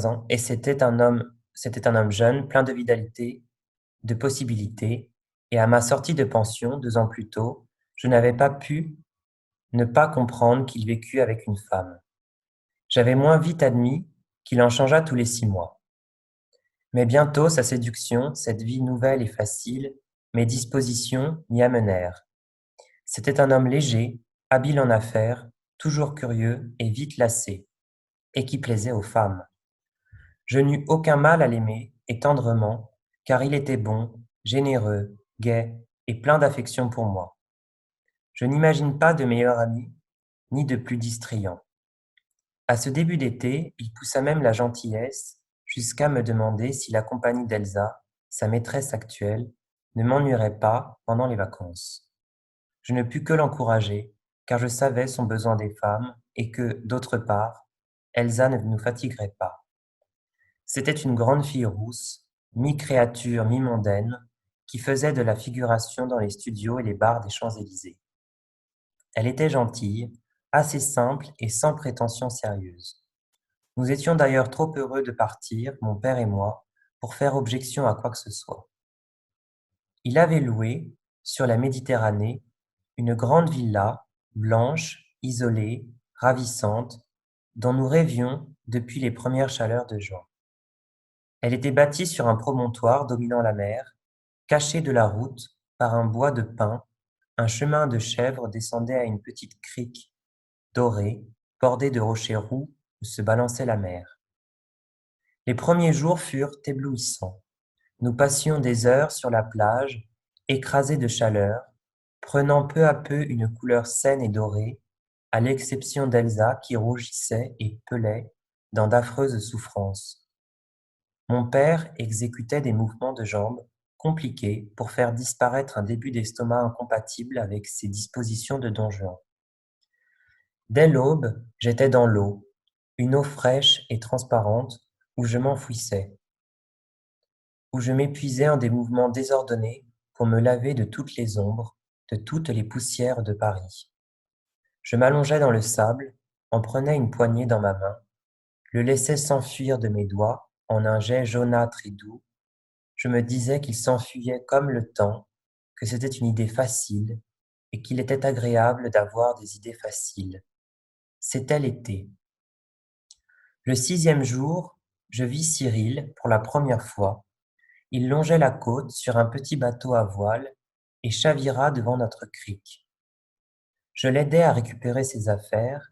ans et c'était un homme jeune, plein de vitalité, de possibilités, et à ma sortie de pension 2 ans plus tôt, je n'avais pas pu ne pas comprendre qu'il vécut avec une femme. J'avais moins vite admis qu'il en changeât tous les 6 mois. Mais bientôt sa séduction, cette vie nouvelle et facile, mes dispositions m'y amenèrent. C'était un homme léger, habile en affaires, toujours curieux et vite lassé, et qui plaisait aux femmes. Je n'eus aucun mal à l'aimer, et tendrement, car il était bon, généreux, gai et plein d'affection pour moi. Je n'imagine pas de meilleur ami, ni de plus distrayant. À ce début d'été, il poussa même la gentillesse jusqu'à me demander si la compagnie d'Elsa, sa maîtresse actuelle, ne m'ennuierait pas pendant les vacances. Je ne pus que l'encourager, car je savais son besoin des femmes et que, d'autre part, Elsa ne nous fatiguerait pas. C'était une grande fille rousse, mi-créature, mi-mondaine, qui faisait de la figuration dans les studios et les bars des Champs-Élysées. Elle était gentille, assez simple et sans prétention sérieuse. Nous étions d'ailleurs trop heureux de partir, mon père et moi, pour faire objection à quoi que ce soit. Il avait loué, sur la Méditerranée, une grande villa, blanche, isolée, ravissante, dont nous rêvions depuis les premières chaleurs de juin. Elle était bâtie sur un promontoire dominant la mer, cachée de la route par un bois de pins. Un chemin de chèvre descendait à une petite crique dorée, bordée de rochers roux où se balançait la mer. Les premiers jours furent éblouissants. Nous passions des heures sur la plage, écrasés de chaleur, prenant peu à peu une couleur saine et dorée, à l'exception d'Elsa qui rougissait et pelait dans d'affreuses souffrances. Mon père exécutait des mouvements de jambes compliqués pour faire disparaître un début d'estomac incompatible avec ses dispositions de Don Juan. Dès l'aube, j'étais dans l'eau, une eau fraîche et transparente où je m'enfouissais, où je m'épuisais en des mouvements désordonnés pour me laver de toutes les ombres, de toutes les poussières de Paris. Je m'allongeais dans le sable, en prenais une poignée dans ma main, le laissais s'enfuir de mes doigts en un jet jaunâtre et doux. Je me disais qu'il s'enfuyait comme le temps, que c'était une idée facile et qu'il était agréable d'avoir des idées faciles. C'était l'été. Le 6e jour, je vis Cyril pour la première fois. Il longeait la côte sur un petit bateau à voile et chavira devant notre crique. Je l'aidai à récupérer ses affaires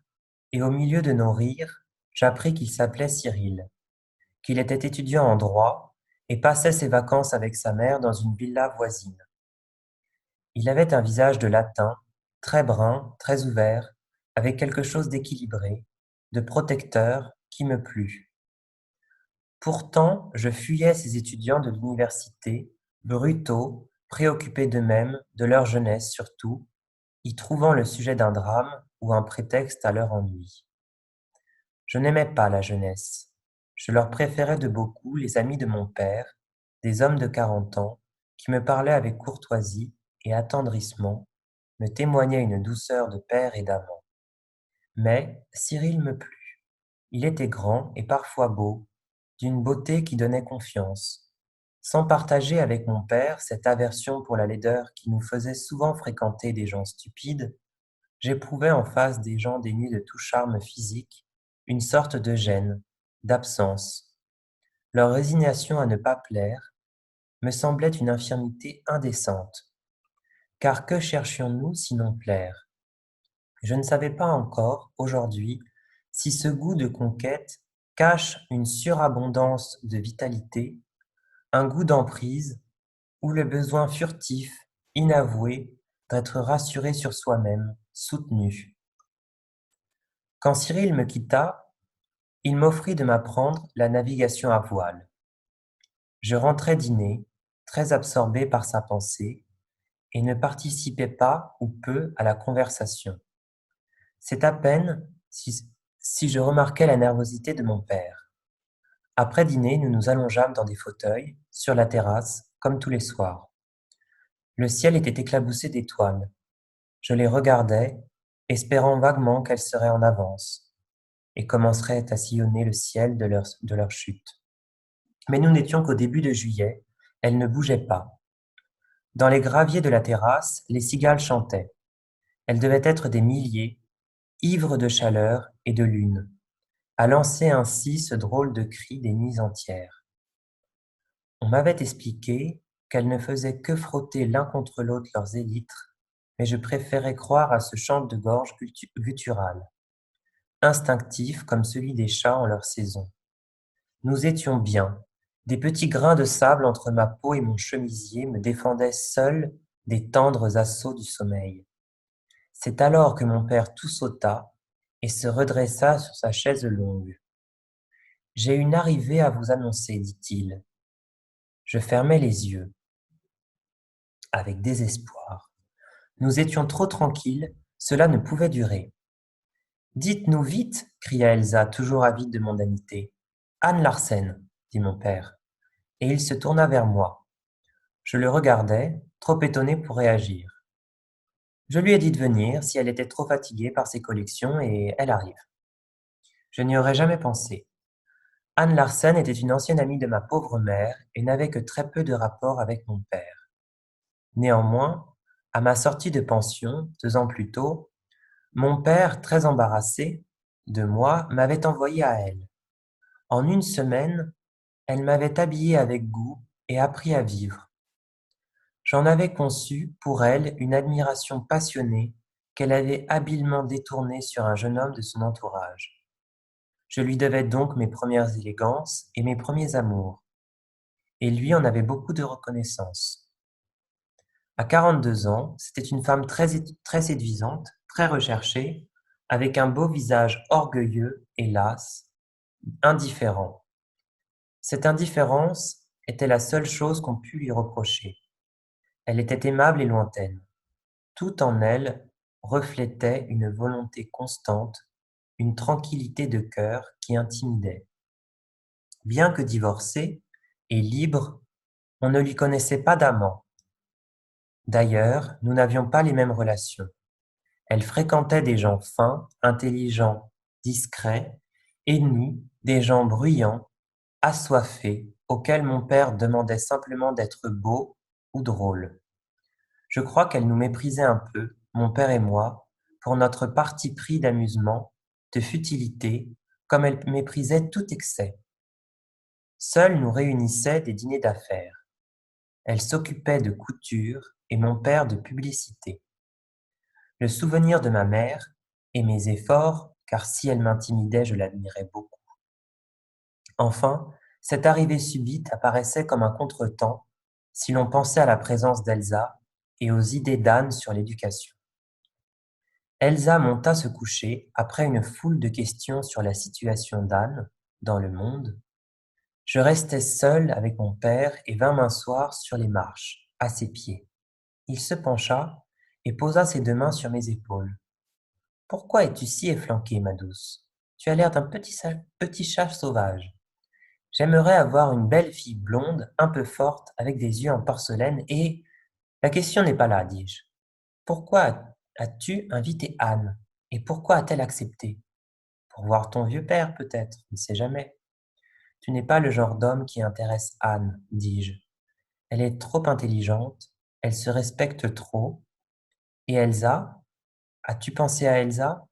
et au milieu de nos rires, j'appris qu'il s'appelait Cyril, qu'il était étudiant en droit et passait ses vacances avec sa mère dans une villa voisine. Il avait un visage de latin, très brun, très ouvert, avec quelque chose d'équilibré, de protecteur qui me plut. Pourtant, je fuyais ces étudiants de l'université, brutaux, préoccupés d'eux-mêmes, de leur jeunesse surtout, y trouvant le sujet d'un drame ou un prétexte à leur ennui. Je n'aimais pas la jeunesse. Je leur préférais de beaucoup les amis de mon père, des hommes de 40 ans, qui me parlaient avec courtoisie et attendrissement, me témoignaient une douceur de père et d'amant. Mais Cyril me plut. Il était grand et parfois beau, d'une beauté qui donnait confiance. Sans partager avec mon père cette aversion pour la laideur qui nous faisait souvent fréquenter des gens stupides, j'éprouvais en face des gens dénués de tout charme physique une sorte de gêne, d'absence. Leur résignation à ne pas plaire me semblait une infirmité indécente. Car que cherchions-nous sinon plaire? Je ne savais pas encore, aujourd'hui, si ce goût de conquête cache une surabondance de vitalité, un goût d'emprise, ou le besoin furtif, inavoué, d'être rassuré sur soi-même, soutenu. Quand Cyril me quitta, il m'offrit de m'apprendre la navigation à voile. Je rentrais dîner, très absorbé par sa pensée, et ne participais pas ou peu à la conversation. C'est à peine si je remarquais la nervosité de mon père. Après dîner, nous nous allongeâmes dans des fauteuils, sur la terrasse, comme tous les soirs. Le ciel était éclaboussé d'étoiles. Je les regardais, espérant vaguement qu'elles seraient en avance et commenceraient à sillonner le ciel de leur chute. Mais nous n'étions qu'au début de juillet, elles ne bougeaient pas. Dans les graviers de la terrasse, les cigales chantaient. Elles devaient être des milliers, ivres de chaleur et de lune. à lancer ainsi ce drôle de cri des nuits entières. On m'avait expliqué qu'elles ne faisaient que frotter l'un contre l'autre leurs élytres, mais je préférais croire à ce chant de gorge guttural, instinctif comme celui des chats en leur saison. Nous étions bien. Des petits grains de sable entre ma peau et mon chemisier me défendaient seuls des tendres assauts du sommeil. C'est alors que mon père tout sauta et se redressa sur sa chaise longue. J'ai une arrivée à vous annoncer, dit-il. Je fermai les yeux, avec désespoir. Nous étions trop tranquilles, cela ne pouvait durer. Dites-nous vite, cria Elsa, toujours avide de mondanité. Anne Larsen, dit mon père, et il se tourna vers moi. Je le regardais, trop étonné pour réagir. Je lui ai dit de venir si elle était trop fatiguée par ses collections et elle arrive. Je n'y aurais jamais pensé. Anne Larsen était une ancienne amie de ma pauvre mère et n'avait que très peu de rapport avec mon père. Néanmoins, à ma sortie de pension, 2 ans plus tôt, mon père, très embarrassé de moi, m'avait envoyé à elle. En une semaine, elle m'avait habillé avec goût et appris à vivre. J'en avais conçu, pour elle, une admiration passionnée qu'elle avait habilement détournée sur un jeune homme de son entourage. Je lui devais donc mes premières élégances et mes premiers amours, et lui en avait beaucoup de reconnaissance. À 42 ans, c'était une femme très séduisante, très recherchée, avec un beau visage orgueilleux, hélas, indifférent. Cette indifférence était la seule chose qu'on pût lui reprocher. Elle était aimable et lointaine. Tout en elle reflétait une volonté constante, une tranquillité de cœur qui intimidait. Bien que divorcée et libre, on ne lui connaissait pas d'amant. D'ailleurs, nous n'avions pas les mêmes relations. Elle fréquentait des gens fins, intelligents, discrets, et nous, des gens bruyants, assoiffés, auxquels mon père demandait simplement d'être beau ou drôle. Je crois qu'elle nous méprisait un peu, mon père et moi, pour notre parti pris d'amusement, de futilité, comme elle méprisait tout excès. Seuls nous réunissaient des dîners d'affaires. Elle s'occupait de couture et mon père de publicité. Le souvenir de ma mère et mes efforts, car si elle m'intimidait, je l'admirais beaucoup. Enfin, cette arrivée subite apparaissait comme un contretemps si l'on pensait à la présence d'Elsa et aux idées d'Anne sur l'éducation. Elsa monta se coucher après une foule de questions sur la situation d'Anne dans le monde. Je restai seul avec mon père et vins m'asseoir sur les marches, à ses pieds. Il se pencha et posa ses 2 mains sur mes épaules. « Pourquoi es-tu si efflanquée, ma douce? Tu as l'air d'un petit chat sauvage. J'aimerais avoir une belle fille blonde, un peu forte, avec des yeux en porcelaine et… » La question n'est pas là, dis-je. Pourquoi as-tu invité Anne? Et pourquoi a-t-elle accepté? Pour voir ton vieux père, peut-être, on ne sait jamais. Tu n'es pas le genre d'homme qui intéresse Anne, dis-je. Elle est trop intelligente, elle se respecte trop. Et Elsa? As-tu pensé à Elsa?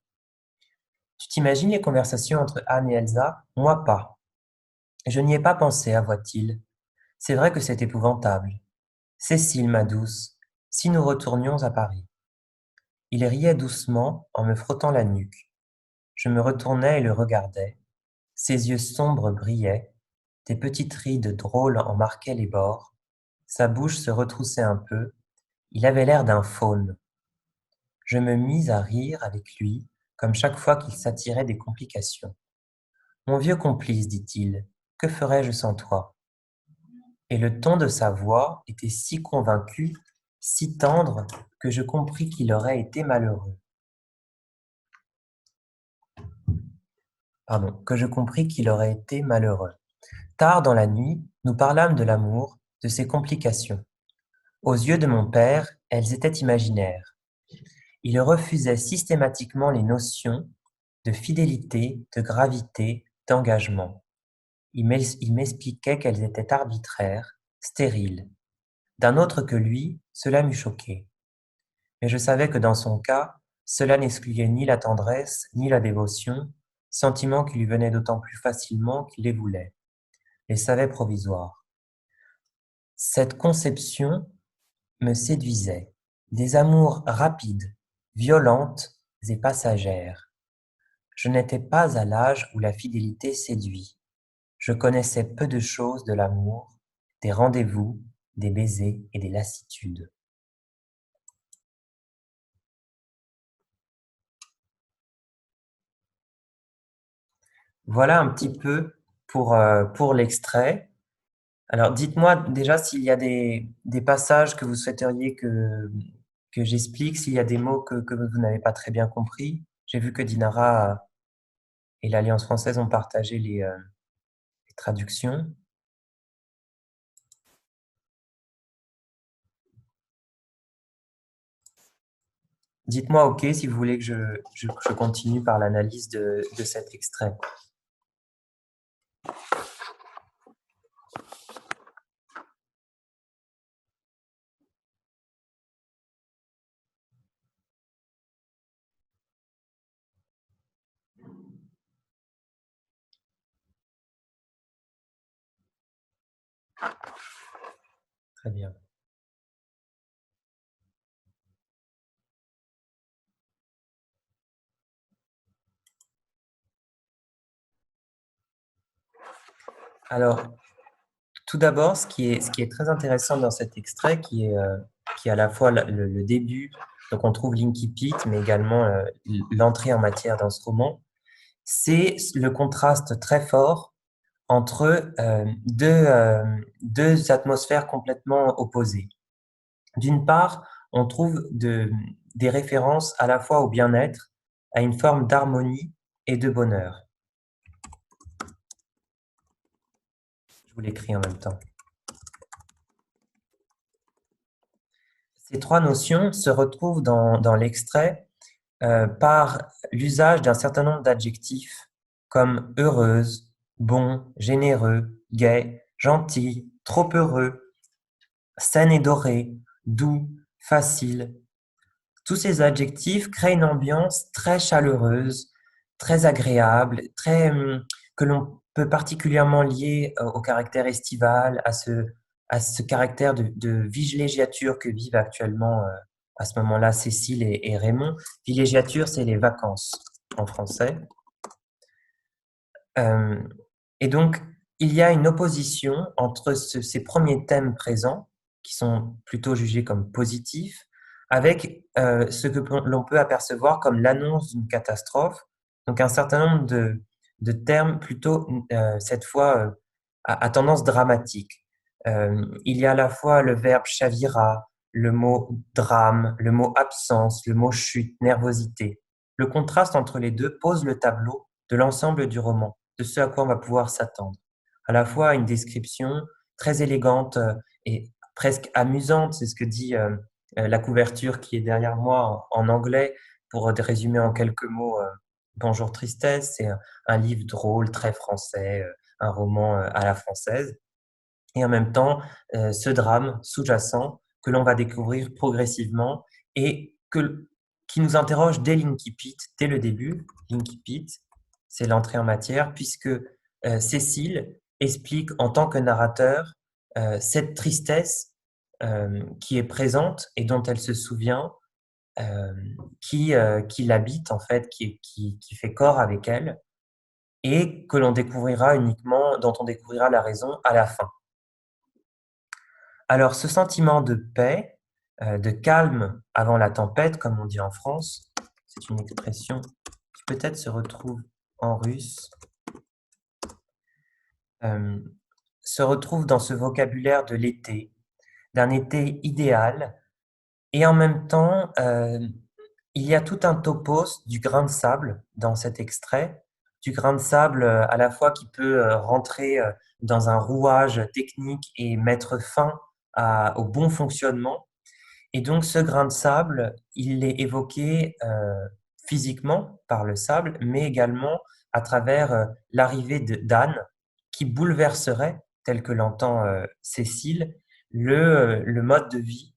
Tu t'imagines les conversations entre Anne et Elsa? Moi pas. Je n'y ai pas pensé, avoua-t-il. C'est vrai que c'est épouvantable. Cécile, ma douce, si nous retournions à Paris. Il riait doucement en me frottant la nuque. Je me retournai et le regardai. Ses yeux sombres brillaient, des petites rides drôles en marquaient les bords. Sa bouche se retroussait un peu. Il avait l'air d'un faune. Je me mis à rire avec lui, comme chaque fois qu'il s'attirait des complications. Mon vieux complice, dit-il, que ferais-je sans toi? Et le ton de sa voix était si convaincu, si tendre, que je compris qu'il aurait été malheureux. Que je compris qu'il aurait été malheureux. Tard dans la nuit, nous parlâmes de l'amour, de ses complications. Aux yeux de mon père, elles étaient imaginaires. Il refusait systématiquement les notions de fidélité, de gravité, d'engagement. Il m'expliquait qu'elles étaient arbitraires, stériles. D'un autre que lui, cela m'eût choqué. Mais je savais que dans son cas, cela n'excluait ni la tendresse, ni la dévotion, sentiments qui lui venaient d'autant plus facilement qu'il les voulait, les savait provisoires. Cette conception me séduisait, des amours rapides, violentes et passagères. Je n'étais pas à l'âge où la fidélité séduit. Je connaissais peu de choses de l'amour, des rendez-vous, des baisers et des lassitudes. Voilà un petit peu pour l'extrait. Alors, dites-moi déjà s'il y a des passages que vous souhaiteriez que j'explique, s'il y a des mots que vous n'avez pas très bien compris. J'ai vu que Dinara et l'Alliance française ont partagé les traductions. Dites-moi OK si vous voulez que je continue par l'analyse de cet extrait. Très bien. Alors, tout d'abord, ce qui est très intéressant dans cet extrait, qui est à la fois le début, donc on trouve l'incipit, mais également l'entrée en matière dans ce roman, c'est le contraste très fort entre deux atmosphères complètement opposées. D'une part, on trouve des références à la fois au bien-être, à une forme d'harmonie et de bonheur. Je vous l'écris en même temps. Ces trois notions se retrouvent dans l'extrait par l'usage d'un certain nombre d'adjectifs comme heureuse, bon, généreux, gai, gentil, trop heureux, saine et dorée, doux, facile. Tous ces adjectifs créent une ambiance très chaleureuse, très agréable, que l'on peut particulièrement lier au caractère estival, à ce caractère de villégiature que vivent actuellement à ce moment-là Cécile et Raymond. Villégiature, c'est les vacances en français. Et donc, il y a une opposition entre ces premiers thèmes présents, qui sont plutôt jugés comme positifs, avec ce que l'on peut apercevoir comme l'annonce d'une catastrophe, donc un certain nombre de termes plutôt, cette fois, à tendance dramatique. Il y a à la fois le verbe chavira, le mot drame, le mot absence, le mot chute, nervosité. Le contraste entre les deux pose le tableau de l'ensemble du roman, de ce à quoi on va pouvoir s'attendre. À la fois une description très élégante et presque amusante, c'est ce que dit la couverture qui est derrière moi en anglais, pour résumer en quelques mots Bonjour Tristesse, c'est un livre drôle, très français, un roman à la française, et en même temps ce drame sous-jacent que l'on va découvrir progressivement et qui nous interroge dès l'incipit, dès le début. L'incipit, c'est l'entrée en matière, puisque Cécile explique en tant que narrateur cette tristesse qui est présente et dont elle se souvient, qui l'habite en fait, qui fait corps avec elle, et que l'on découvrira uniquement, dont on découvrira la raison à la fin. Alors, ce sentiment de paix, de calme avant la tempête, comme on dit en France, c'est une expression qui peut-être se retrouve en russe, se retrouve dans ce vocabulaire de l'été, d'un été idéal, et en même temps, il y a tout un topos du grain de sable dans cet extrait, du grain de sable à la fois qui peut rentrer dans un rouage technique et mettre fin au bon fonctionnement. Et donc ce grain de sable, il est évoqué physiquement par le sable, mais également à travers l'arrivée d'Anne qui bouleverserait, tel que l'entend Cécile, le mode de vie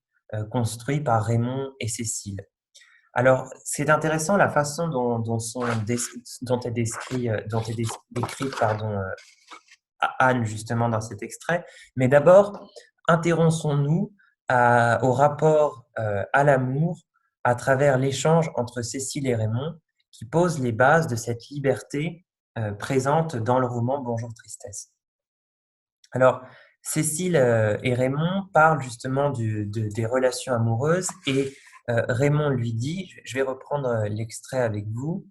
construit par Raymond et Cécile. Alors, c'est intéressant la façon dont est décrite Anne justement dans cet extrait. Mais d'abord, intéressons-nous au rapport à l'amour à travers l'échange entre Cécile et Raymond qui pose les bases de cette liberté présente dans le roman Bonjour Tristesse. Alors, Cécile et Raymond parlent justement des relations amoureuses et Raymond lui dit, je vais reprendre l'extrait avec vous.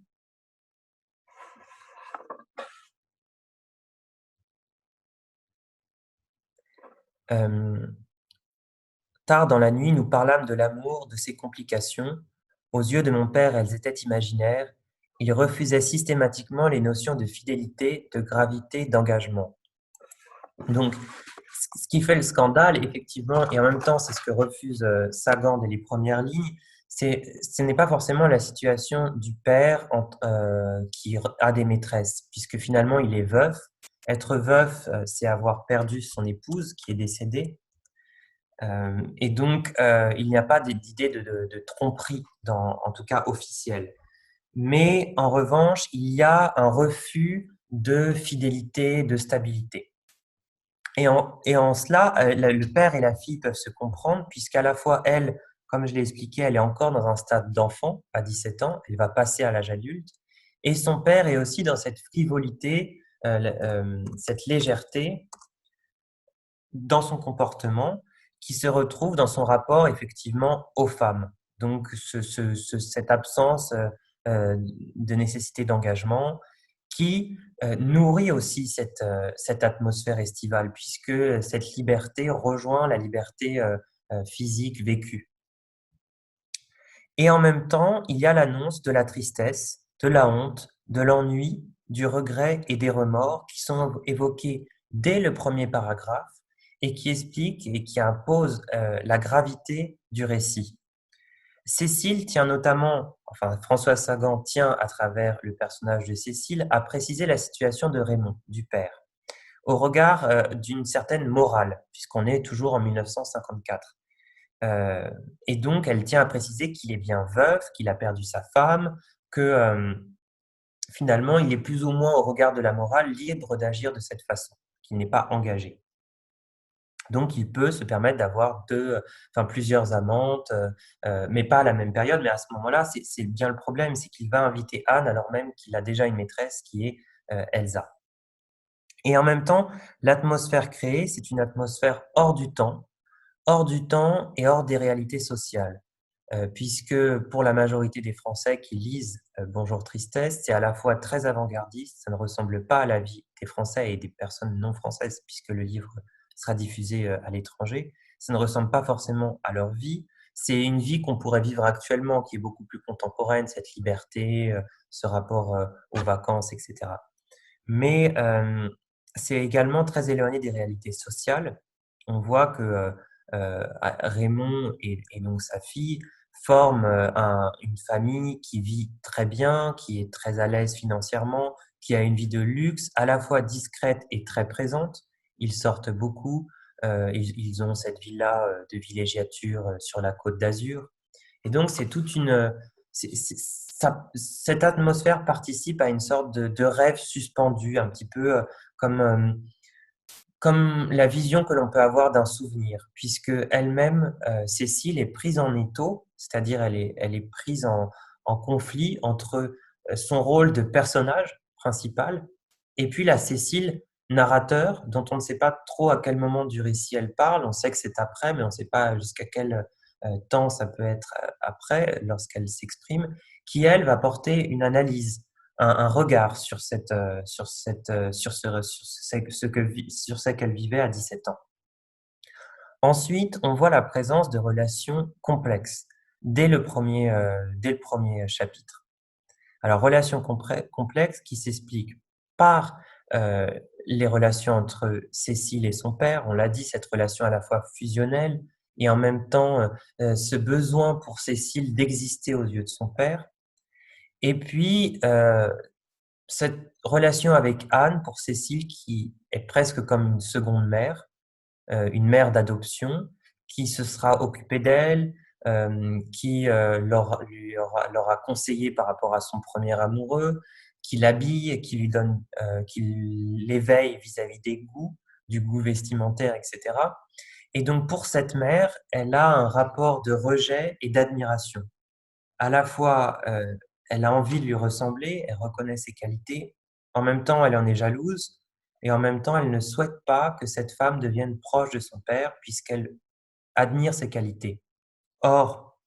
Tard dans la nuit, nous parlâmes de l'amour, de ses complications. Aux yeux de mon père, elles étaient imaginaires. Il refusait systématiquement les notions de fidélité, de gravité, d'engagement. Donc, ce qui fait le scandale, effectivement, et en même temps, c'est ce que refuse Sagan dès les premières lignes, ce n'est pas forcément la situation du père qui a des maîtresses, puisque finalement, il est veuf. Être veuf, c'est avoir perdu son épouse qui est décédée. Et donc, il n'y a pas d'idée de tromperie, en tout cas officielle. Mais en revanche, il y a un refus de fidélité, de stabilité. Et en cela, le père et la fille peuvent se comprendre, puisqu'à la fois, elle, comme je l'ai expliqué, elle est encore dans un stade d'enfant, à 17 ans, elle va passer à l'âge adulte, et son père est aussi dans cette frivolité, cette légèreté dans son comportement, qui se retrouve dans son rapport effectivement aux femmes. Donc cette absence de nécessité d'engagement qui nourrit aussi cette atmosphère estivale, puisque cette liberté rejoint la liberté physique vécue. Et en même temps, il y a l'annonce de la tristesse, de la honte, de l'ennui, du regret et des remords qui sont évoqués dès le premier paragraphe et qui expliquent et qui imposent la gravité du récit. Cécile tient notamment, enfin François Sagan tient à travers le personnage de Cécile à préciser la situation de Raymond, du père, au regard d'une certaine morale, puisqu'on est toujours en 1954. Et donc, elle tient à préciser qu'il est bien veuf, qu'il a perdu sa femme, que finalement, il est plus ou moins, au regard de la morale, libre d'agir de cette façon, qu'il n'est pas engagé. Donc, il peut se permettre d'avoir plusieurs amantes, mais pas à la même période. Mais à ce moment-là, c'est bien le problème, c'est qu'il va inviter Anne alors même qu'il a déjà une maîtresse qui est Elsa. Et en même temps, l'atmosphère créée, c'est une atmosphère hors du temps et hors des réalités sociales. Puisque pour la majorité des Français qui lisent Bonjour Tristesse, c'est à la fois très avant-gardiste, ça ne ressemble pas à la vie des Français et des personnes non françaises, puisque le livre sera diffusé à l'étranger. Ça ne ressemble pas forcément à leur vie. C'est une vie qu'on pourrait vivre actuellement, qui est beaucoup plus contemporaine, cette liberté, ce rapport aux vacances, etc. Mais c'est également très éloigné des réalités sociales. On voit que Raymond et donc sa fille forment une famille qui vit très bien, qui est très à l'aise financièrement, qui a une vie de luxe, à la fois discrète et très présente. Ils sortent beaucoup, ils ont cette villa de villégiature sur la Côte d'Azur. Et donc, c'est toute une. Cette atmosphère participe à une sorte de rêve suspendu, un petit peu comme la vision que l'on peut avoir d'un souvenir, puisque elle-même, Cécile, est prise en étau, c'est-à-dire elle est prise en conflit entre son rôle de personnage principal et puis la Cécile narrateur, dont on ne sait pas trop à quel moment du récit elle parle. On sait que c'est après, mais on ne sait pas jusqu'à quel temps ça peut être après, lorsqu'elle s'exprime, qui, elle, va porter une analyse, un regard sur ce qu'elle vivait à 17 ans. Ensuite, on voit la présence de relations complexes dès le premier chapitre. Alors, relations complexes qui s'expliquent par les relations entre Cécile et son père. On l'a dit, cette relation à la fois fusionnelle et en même temps ce besoin pour Cécile d'exister aux yeux de son père. Et puis, cette relation avec Anne pour Cécile qui est presque comme une seconde mère, une mère d'adoption, qui se sera occupée d'elle, qui leur a conseillé par rapport à son premier amoureux, qui l'habille et qui l'éveille vis-à-vis des goûts, du goût vestimentaire, etc. Et donc pour cette mère, elle a un rapport de rejet et d'admiration. À la fois, elle a envie de lui ressembler, elle reconnaît ses qualités, en même temps elle en est jalouse, et en même temps elle ne souhaite pas que cette femme devienne proche de son père puisqu'elle admire ses qualités. Or,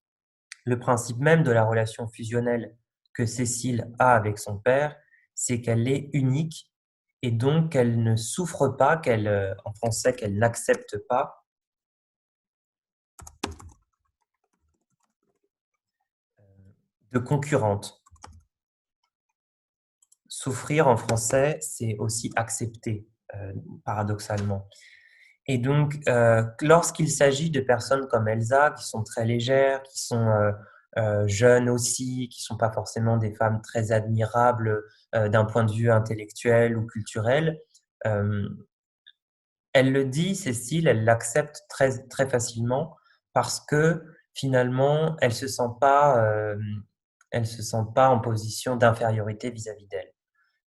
le principe même de la relation fusionnelle que Cécile a avec son père, c'est qu'elle est unique et donc qu'elle ne souffre pas, en français, qu'elle n'accepte pas de concurrente. Souffrir en français, c'est aussi accepter, paradoxalement. Et donc, lorsqu'il s'agit de personnes comme Elsa, qui sont très légères, qui sont jeunes aussi, qui ne sont pas forcément des femmes très admirables d'un point de vue intellectuel ou culturel, euh, elle le dit, Cécile, elle l'accepte très, très facilement parce que finalement, elle se sent pas en position d'infériorité vis-à-vis d'elle.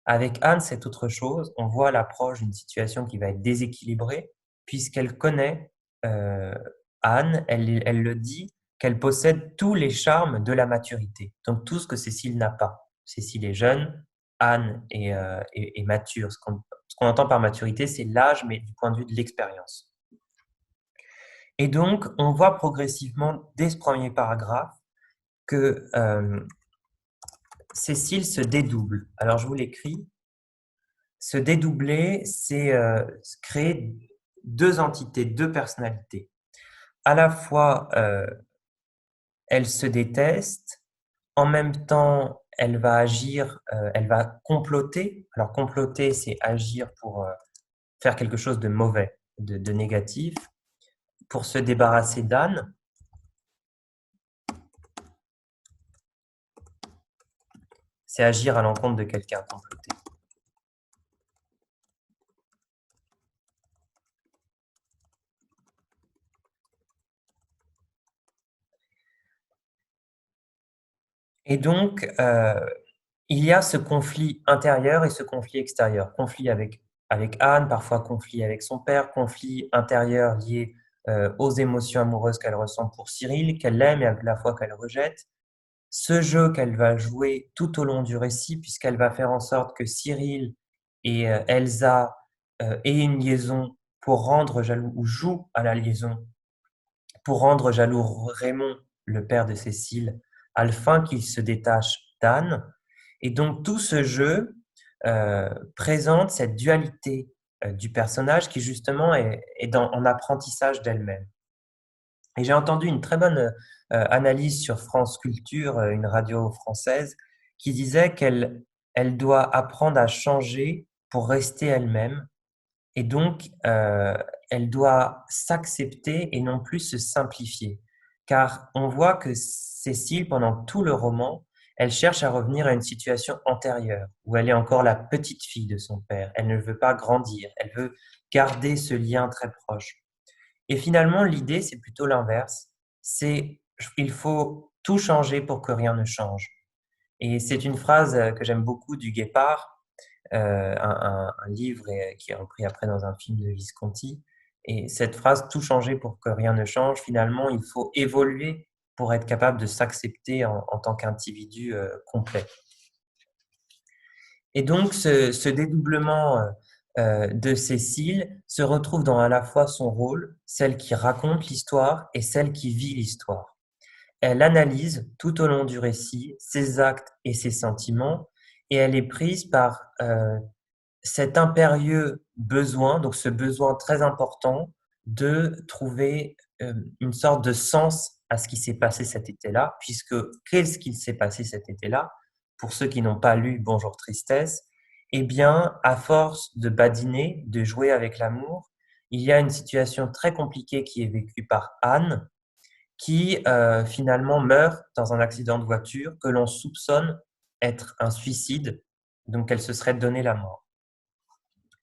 Avec Anne, c'est autre chose. On voit l'approche d'une situation qui va être déséquilibrée, puisqu'elle connaît euh, Anne, elle le dit, qu'elle possède tous les charmes de la maturité. Donc tout ce que Cécile n'a pas. Cécile est jeune, Anne est mature. Ce qu'on entend par maturité, c'est l'âge, mais du point de vue de l'expérience. Et donc, on voit progressivement, dès ce premier paragraphe, que Cécile se dédouble. Alors, je vous l'écris. Se dédoubler, c'est créer deux entités, deux personnalités. À la fois, elle se déteste, en même temps, elle va agir, elle va comploter. Alors, comploter, c'est agir pour faire quelque chose de mauvais, de négatif, pour se débarrasser d'Anne. C'est agir à l'encontre de quelqu'un, comploter. Et donc, il y a ce conflit intérieur et ce conflit extérieur. Conflit avec Anne, parfois conflit avec son père, conflit intérieur lié aux émotions amoureuses qu'elle ressent pour Cyril, qu'elle aime et à la fois qu'elle rejette. Ce jeu qu'elle va jouer tout au long du récit, puisqu'elle va faire en sorte que Cyril et Elsa aient une liaison pour rendre jaloux, ou jouent à la liaison pour rendre jaloux Raymond, le père de Cécile, afin qu'il se détache d'Anne. Et donc tout ce jeu présente cette dualité du personnage qui justement est en apprentissage d'elle-même. Et j'ai entendu une très bonne analyse sur France Culture, une radio française, qui disait qu'elle doit apprendre à changer pour rester elle-même. Et donc, elle doit s'accepter et non plus se simplifier. Car on voit que Cécile, pendant tout le roman, elle cherche à revenir à une situation antérieure, où elle est encore la petite fille de son père. Elle ne veut pas grandir, elle veut garder ce lien très proche. Et finalement, l'idée, c'est plutôt l'inverse. C'est il faut tout changer pour que rien ne change. Et c'est une phrase que j'aime beaucoup du Guépard, un livre qui est repris après dans un film de Visconti. Et cette phrase, tout changer pour que rien ne change, finalement, il faut évoluer pour être capable de s'accepter en tant qu'individu complet. Et donc, ce dédoublement de Cécile se retrouve dans à la fois son rôle, celle qui raconte l'histoire et celle qui vit l'histoire. Elle analyse tout au long du récit ses actes et ses sentiments et elle est prise par cet impérieux besoin, donc ce besoin très important de trouver une sorte de sens à ce qui s'est passé cet été-là, puisque qu'est-ce qu'il s'est passé cet été-là? Pour ceux qui n'ont pas lu Bonjour Tristesse, eh bien, à force de badiner, de jouer avec l'amour, il y a une situation très compliquée qui est vécue par Anne, qui finalement meurt dans un accident de voiture que l'on soupçonne être un suicide, donc elle se serait donné la mort.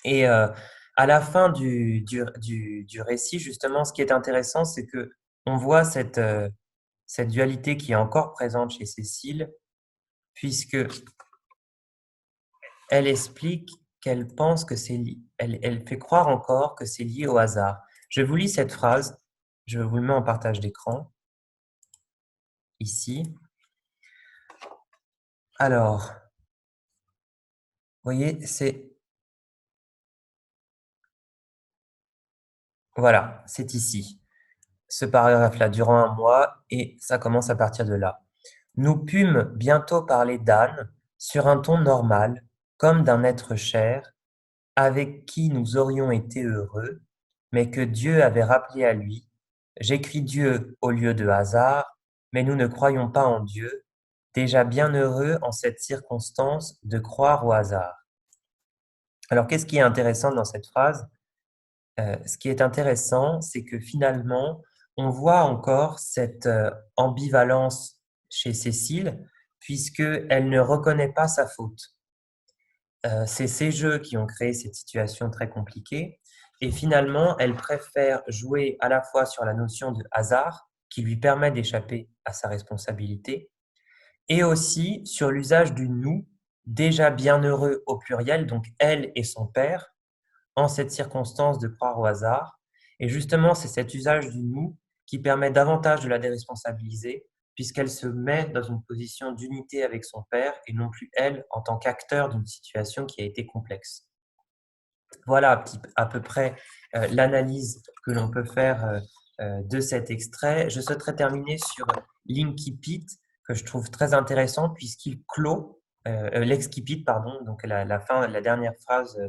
Et à la fin du récit, justement, ce qui est intéressant, c'est que on voit cette dualité qui est encore présente chez Cécile, puisque elle explique qu'elle pense que elle fait croire encore que c'est lié au hasard. Je vous lis cette phrase, je vous le mets en partage d'écran, ici. Alors, vous voyez, voilà, c'est ici. Ce paragraphe-là, durant un mois, et ça commence à partir de là. Nous pûmes bientôt parler d'Anne sur un ton normal, comme d'un être cher, avec qui nous aurions été heureux, mais que Dieu avait rappelé à lui. J'écris Dieu au lieu de hasard, mais nous ne croyons pas en Dieu, déjà bien heureux en cette circonstance de croire au hasard. Alors, qu'est-ce qui est intéressant dans cette phrase? Ce qui est intéressant, c'est que finalement, on voit encore cette ambivalence chez Cécile, puisqu'elle ne reconnaît pas sa faute. C'est ces jeux qui ont créé cette situation très compliquée, et finalement, elle préfère jouer à la fois sur la notion de hasard, qui lui permet d'échapper à sa responsabilité, et aussi sur l'usage du nous, déjà bien heureux au pluriel, donc elle et son père, en cette circonstance de croire au hasard. Et justement, c'est cet usage du nous qui permet davantage de la déresponsabiliser, puisqu'elle se met dans une position d'unité avec son père et non plus elle en tant qu'acteur d'une situation qui a été complexe. Voilà à peu près l'analyse que l'on peut faire de cet extrait. Je souhaiterais terminer sur l'incipit, que je trouve très intéressant puisqu'il clôt l'excipit, pardon, donc la dernière phrase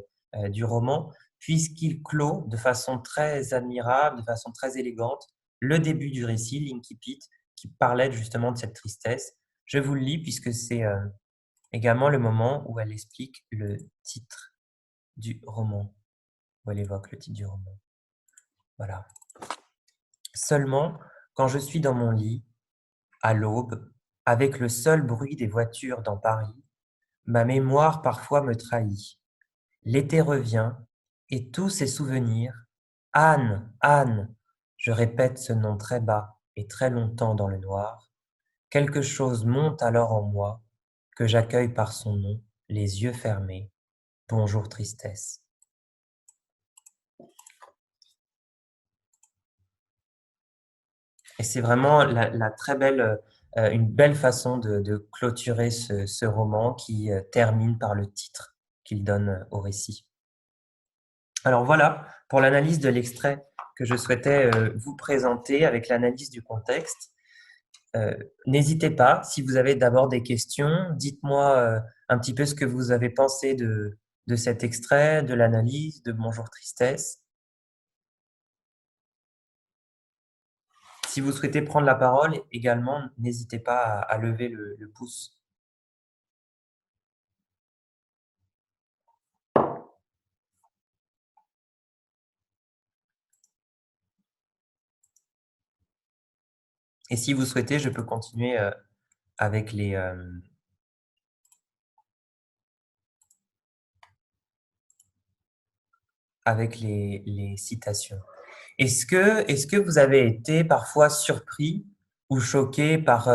du roman, puisqu'il clôt de façon très admirable, de façon très élégante, le début du récit, l'incipit, qui parlait justement de cette tristesse. Je vous le lis puisque c'est également le moment où elle explique le titre du roman, où elle évoque le titre du roman. Voilà. Seulement, quand je suis dans mon lit, à l'aube, avec le seul bruit des voitures dans Paris, ma mémoire parfois me trahit. L'été revient, et tous ces souvenirs, Anne, Anne, je répète ce nom très bas et très longtemps dans le noir, quelque chose monte alors en moi, que j'accueille par son nom, les yeux fermés. Bonjour tristesse. Et c'est vraiment une belle façon de clôturer ce roman qui termine par le titre qu'il donne au récit. Alors voilà pour l'analyse de l'extrait que je souhaitais vous présenter avec l'analyse du contexte. N'hésitez pas, si vous avez d'abord des questions, dites-moi un petit peu ce que vous avez pensé de cet extrait, de l'analyse, de Bonjour Tristesse. Si vous souhaitez prendre la parole également, n'hésitez pas à lever le pouce. Et si vous souhaitez, je peux continuer avec les citations. Est-ce que vous avez été parfois surpris ou choqué par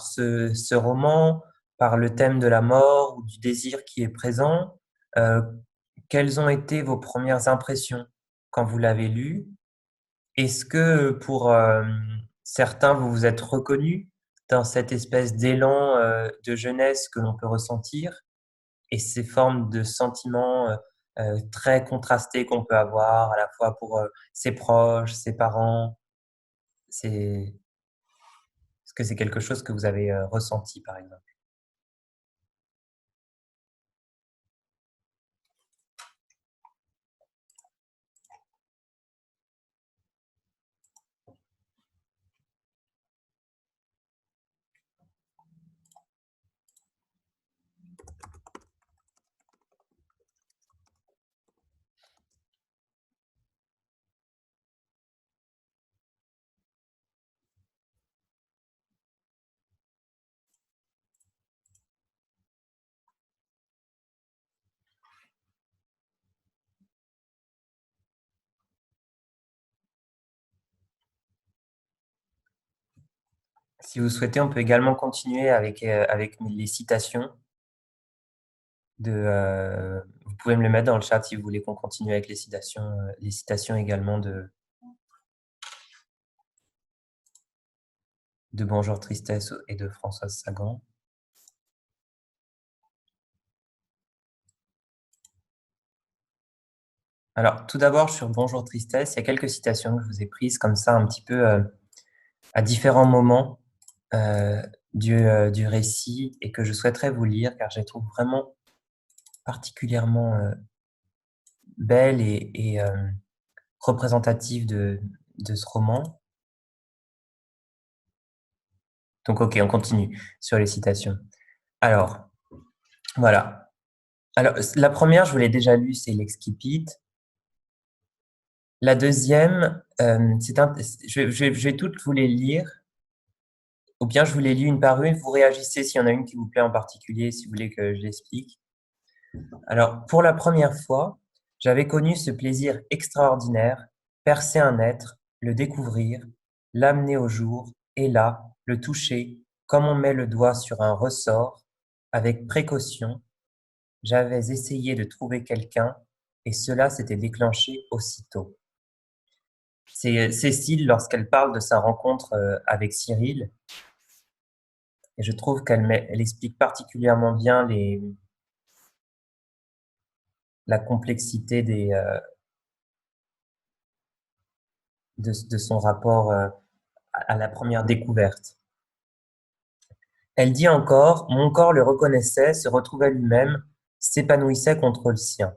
ce roman, par le thème de la mort ou du désir qui est présent? Quelles ont été vos premières impressions quand vous l'avez lu? Est-ce que pour certains, vous vous êtes reconnus dans cette espèce d'élan de jeunesse que l'on peut ressentir et ces formes de sentiments très contrastés qu'on peut avoir à la fois pour ses proches, ses parents? Est-ce que c'est quelque chose que vous avez ressenti, par exemple? Si vous souhaitez, on peut également continuer avec les citations. Vous pouvez me le mettre dans le chat si vous voulez qu'on continue avec les citations également de Bonjour Tristesse et de Françoise Sagan. Alors, tout d'abord, sur Bonjour Tristesse, il y a quelques citations que je vous ai prises comme ça un petit peu à différents moments du récit et que je souhaiterais vous lire car je les trouve vraiment particulièrement belles et représentatives de ce roman. Donc, ok, on continue sur les citations. Alors, voilà. Alors, la première, je vous l'ai déjà lue, c'est l'Exquipite. La deuxième, je vais toutes vous les lire, ou bien je vous les lis une par une, vous réagissez s'il y en a une qui vous plaît en particulier, si vous voulez que je l'explique. Alors, pour la première fois, j'avais connu ce plaisir extraordinaire, percer un être, le découvrir, l'amener au jour, et là, le toucher, comme on met le doigt sur un ressort, avec précaution. J'avais essayé de trouver quelqu'un, et cela s'était déclenché aussitôt. C'est Cécile lorsqu'elle parle de sa rencontre avec Cyril, et je trouve elle explique particulièrement bien la complexité de son rapport à la première découverte. Elle dit encore, mon corps le reconnaissait, se retrouvait lui-même, s'épanouissait contre le sien.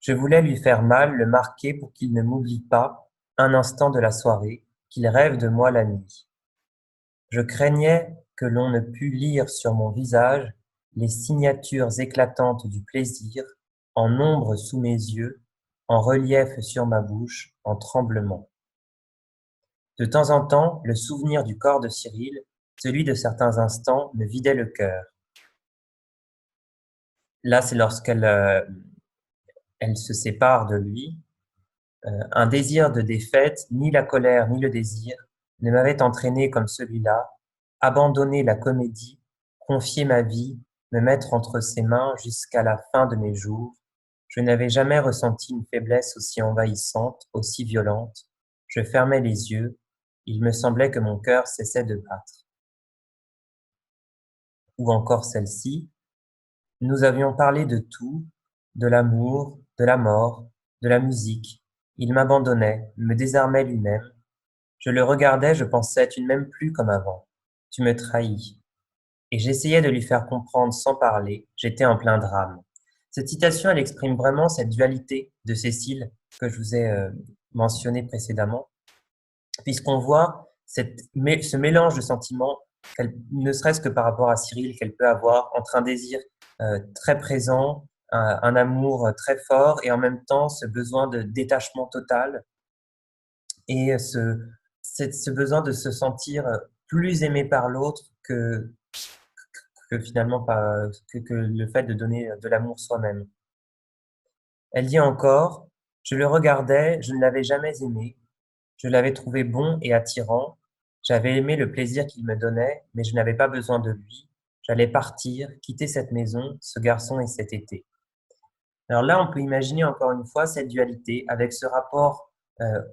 Je voulais lui faire mal, le marquer pour qu'il ne m'oublie pas un instant de la soirée, qu'il rêve de moi la nuit. Je craignais que l'on ne pût lire sur mon visage les signatures éclatantes du plaisir, en ombre sous mes yeux, en relief sur ma bouche, en tremblement. De temps en temps, le souvenir du corps de Cyril, celui de certains instants, me vidait le cœur. Là, c'est lorsqu'elle elle se sépare de lui. Un désir de défaite, ni la colère ni le désir, ne m'avaient entraîné comme celui-là, abandonner la comédie, confier ma vie, me mettre entre ses mains jusqu'à la fin de mes jours. Je n'avais jamais ressenti une faiblesse aussi envahissante, aussi violente. Je fermais les yeux. Il me semblait que mon cœur cessait de battre. Ou encore celle-ci. Nous avions parlé de tout, de l'amour, de la mort, de la musique. Il m'abandonnait, me désarmait lui-même. Je le regardais, je pensais, tu ne m'aimes plus comme avant. Tu me trahis. Et j'essayais de lui faire comprendre sans parler, j'étais en plein drame. Cette citation, elle exprime vraiment cette dualité de Cécile que je vous ai mentionné précédemment, puisqu'on voit ce mélange de sentiments, ne serait-ce que par rapport à Cyril, qu'elle peut avoir entre un désir très présent, un amour très fort, et en même temps ce besoin de détachement total, et ce besoin de se sentir plus aimé par l'autre que finalement que le fait de donner de l'amour soi-même. Elle dit encore, je le regardais, je ne l'avais jamais aimé, je l'avais trouvé bon et attirant, j'avais aimé le plaisir qu'il me donnait, mais je n'avais pas besoin de lui, j'allais partir, quitter cette maison, ce garçon et cet été. Alors là, on peut imaginer encore une fois cette dualité avec ce rapport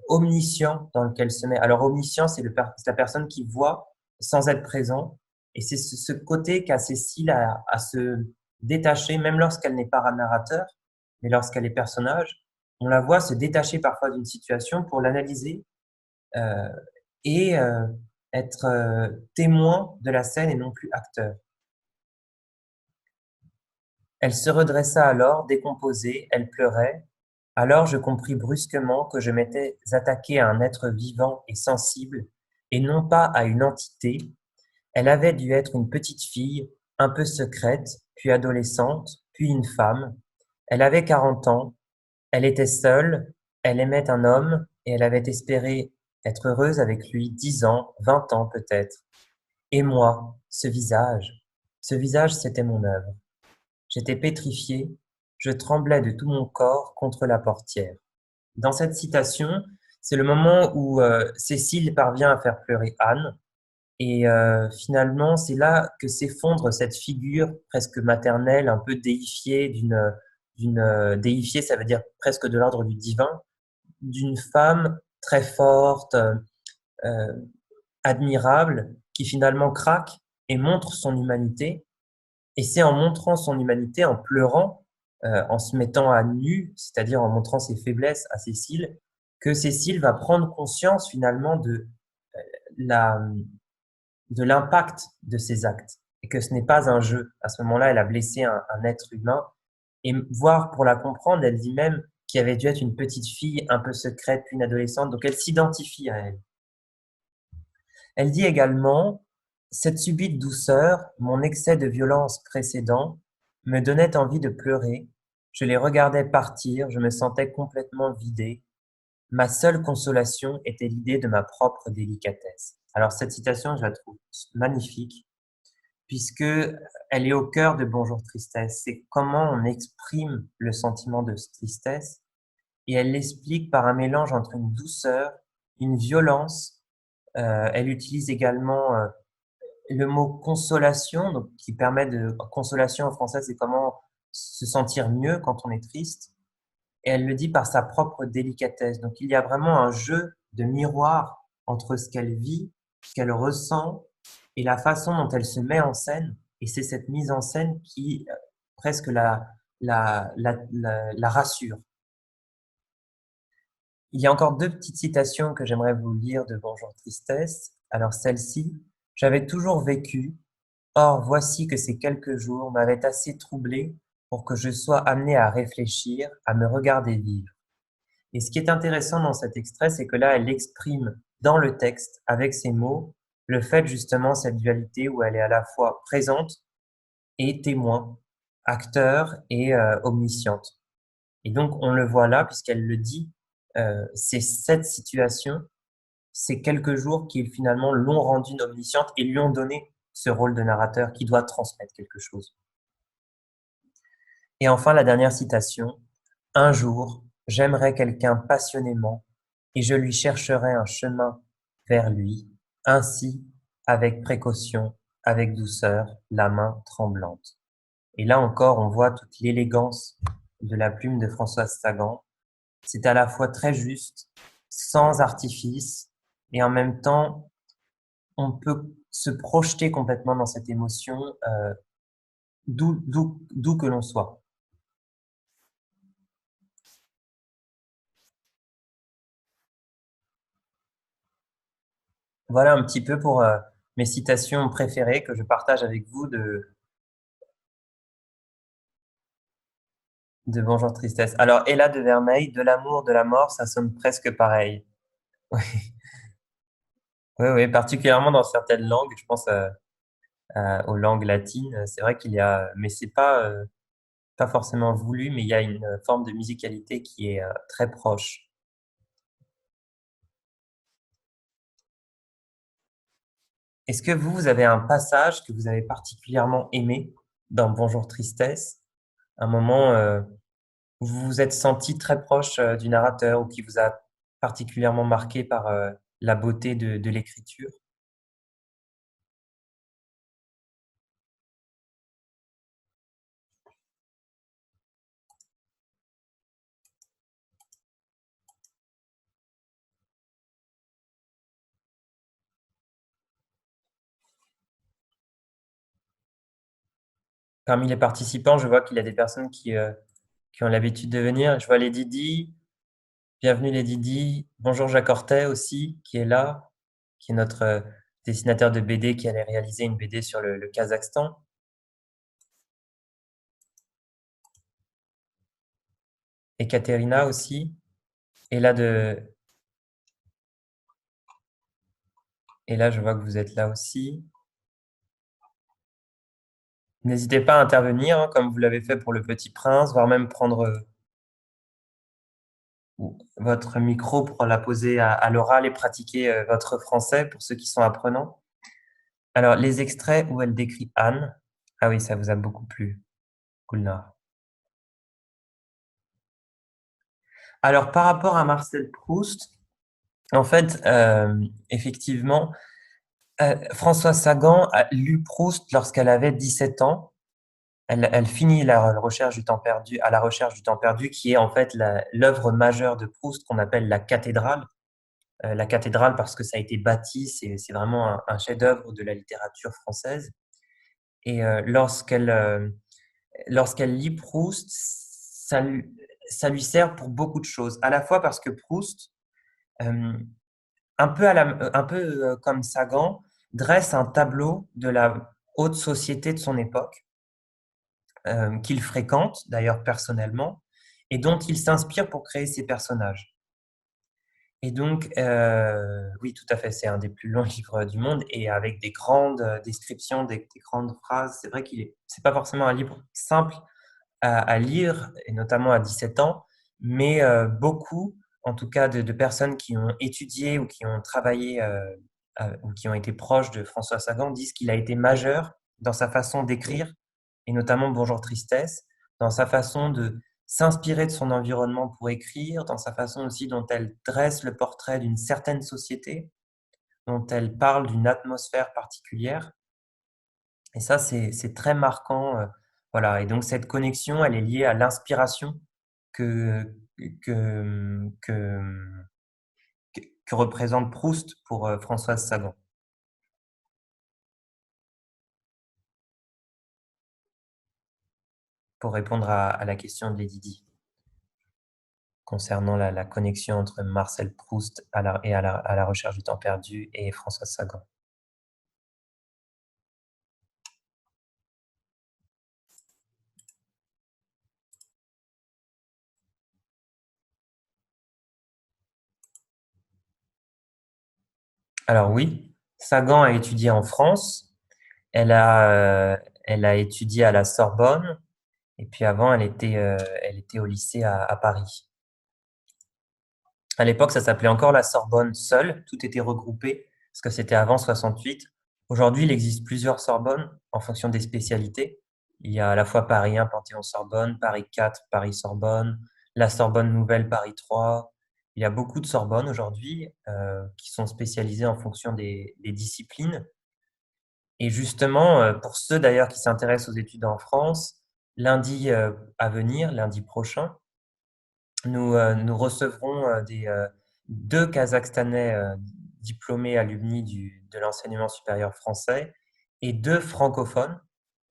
omniscient dans lequel se met. Alors omniscient, c'est la personne qui voit sans être présent, et c'est ce côté qu'a Cécile à se détacher, même lorsqu'elle n'est pas narrateur, mais lorsqu'elle est personnage, on la voit se détacher parfois d'une situation pour l'analyser euh, et être témoin de la scène et non plus acteur. Elle se redressa alors, décomposée, elle pleurait. Alors je compris brusquement que je m'étais attaqué à un être vivant et sensible, et non pas à une entité. Elle avait dû être une petite fille, un peu secrète, puis adolescente, puis une femme. Elle avait 40 ans, elle était seule, elle aimait un homme, et elle avait espéré être heureuse avec lui 10 ans, 20 ans peut-être. Et moi, ce visage, c'était mon œuvre. J'étais pétrifié, je tremblais de tout mon corps contre la portière. Dans cette citation, c'est le moment où Cécile parvient à faire pleurer Anne. Et finalement, c'est là que s'effondre cette figure presque maternelle, un peu déifiée, déifiée, ça veut dire presque de l'ordre du divin, d'une femme très forte, euh, admirable, qui finalement craque et montre son humanité. Et c'est en montrant son humanité, en pleurant, en se mettant à nu, c'est-à-dire en montrant ses faiblesses à Cécile, que Cécile va prendre conscience finalement la, de l'impact de ses actes et que ce n'est pas un jeu. À ce moment-là, elle a blessé un être humain et voire pour la comprendre, elle dit même qu'il avait dû être une petite fille un peu secrète, puis une adolescente, donc elle s'identifie à elle. Elle dit également, cette subite douceur, mon excès de violence précédent, me donnait envie de pleurer. Je les regardais partir, je me sentais complètement vidée. Ma seule consolation était l'idée de ma propre délicatesse. Alors cette citation, je la trouve magnifique puisque elle est au cœur de Bonjour Tristesse. C'est comment on exprime le sentiment de tristesse et elle l'explique par un mélange entre une douceur, une violence. Elle utilise également le mot consolation, donc qui permet de consolation en français, c'est comment se sentir mieux quand on est triste. Et elle le dit par sa propre délicatesse. Donc il y a vraiment un jeu de miroir entre ce qu'elle vit, ce qu'elle ressent et la façon dont elle se met en scène. Et c'est cette mise en scène qui presque la rassure. Il y a encore deux petites citations que j'aimerais vous lire de Bonjour Tristesse. Alors celle-ci, j'avais toujours vécu, or voici que ces quelques jours m'avaient assez troublé pour que je sois amené à réfléchir, à me regarder vivre. Et ce qui est intéressant dans cet extrait, c'est que là, elle exprime dans le texte, avec ses mots, le fait justement, cette dualité où elle est à la fois présente et témoin, acteur et omnisciente. Et donc, on le voit là, puisqu'elle le dit, c'est cette situation, ces quelques jours qui finalement l'ont rendue omnisciente et lui ont donné ce rôle de narrateur qui doit transmettre quelque chose. Et enfin, la dernière citation. Un jour, j'aimerai quelqu'un passionnément et je lui chercherai un chemin vers lui, ainsi, avec précaution, avec douceur, la main tremblante. Et là encore, on voit toute l'élégance de la plume de Françoise Sagan. C'est à la fois très juste, sans artifice, et en même temps, on peut se projeter complètement dans cette émotion, d'où que l'on soit. Voilà un petit peu pour mes citations préférées que je partage avec vous de Bonjour Tristesse. Alors, Ella de Vermeil, de l'amour, de la mort, ça sonne presque pareil. Oui, oui, oui, particulièrement dans certaines langues, je pense aux langues latines, c'est vrai qu'il y a, mais c'est pas forcément voulu, mais il y a une forme de musicalité qui est très proche. Est-ce que vous avez un passage que vous avez particulièrement aimé dans Bonjour Tristesse, un moment où vous vous êtes senti très proche du narrateur ou qui vous a particulièrement marqué par la beauté de l'écriture? Parmi les participants, je vois qu'il y a des personnes qui ont l'habitude de venir. Je vois les Didi. Bienvenue les Didi. Bonjour Jacques Ortet aussi, qui est là, qui est notre dessinateur de BD qui allait réaliser une BD sur le Kazakhstan. Et Katerina aussi. Et là, et là, je vois que vous êtes là aussi. N'hésitez pas à intervenir, hein, comme vous l'avez fait pour Le Petit Prince, voire même prendre votre micro pour la poser à l'oral et pratiquer votre français pour ceux qui sont apprenants. Alors, les extraits où elle décrit Anne. Ah oui, ça vous a beaucoup plu, Gulnare. Alors, par rapport à Marcel Proust, en fait, effectivement, Françoise Sagan a lu Proust lorsqu'elle avait 17 ans. Elle finit la recherche du temps perdu, à la recherche du temps perdu, qui est en fait l'œuvre majeure de Proust qu'on appelle la cathédrale. La cathédrale parce que ça a été bâti, c'est vraiment un chef-d'œuvre de la littérature française. Et lorsqu'elle lit Proust, ça lui sert pour beaucoup de choses. À la fois parce que Proust, euh, un peu comme Sagan, dresse un tableau de la haute société de son époque, qu'il fréquente d'ailleurs personnellement, et dont il s'inspire pour créer ses personnages. Et donc, oui, tout à fait, c'est un des plus longs livres du monde, et avec des grandes descriptions, des grandes phrases. C'est vrai c'est pas forcément un livre simple à lire, et notamment à 17 ans, mais beaucoup, en tout cas, de personnes qui ont étudié ou qui ont travaillé ou qui ont été proches de François Sagan disent qu'il a été majeur dans sa façon d'écrire, et notamment Bonjour Tristesse, dans sa façon de s'inspirer de son environnement pour écrire, dans sa façon aussi dont elle dresse le portrait d'une certaine société, dont elle parle d'une atmosphère particulière. Et ça, c'est très marquant. Voilà. Et donc, cette connexion, elle est liée à l'inspiration que, que, que, que représente Proust pour Françoise Sagan. Pour répondre à la question de Lady Di concernant la connexion entre Marcel Proust à la recherche du temps perdu et Françoise Sagan. Alors oui, Sagan a étudié en France. Elle a, euh, Elle a étudié à la Sorbonne. Et puis avant, elle était au lycée à Paris. À l'époque, ça s'appelait encore la Sorbonne seule. Tout était regroupé parce que c'était avant 68. Aujourd'hui, il existe plusieurs Sorbonnes en fonction des spécialités. Il y a à la fois Paris 1, Panthéon-Sorbonne, Paris 4, Paris-Sorbonne, la Sorbonne Nouvelle, Paris 3. Il y a beaucoup de Sorbonnes aujourd'hui qui sont spécialisées en fonction des disciplines. Et justement, pour ceux d'ailleurs qui s'intéressent aux études en France, lundi à venir, lundi prochain, nous recevrons deux Kazakhstanais diplômés alumni de l'enseignement supérieur français et deux francophones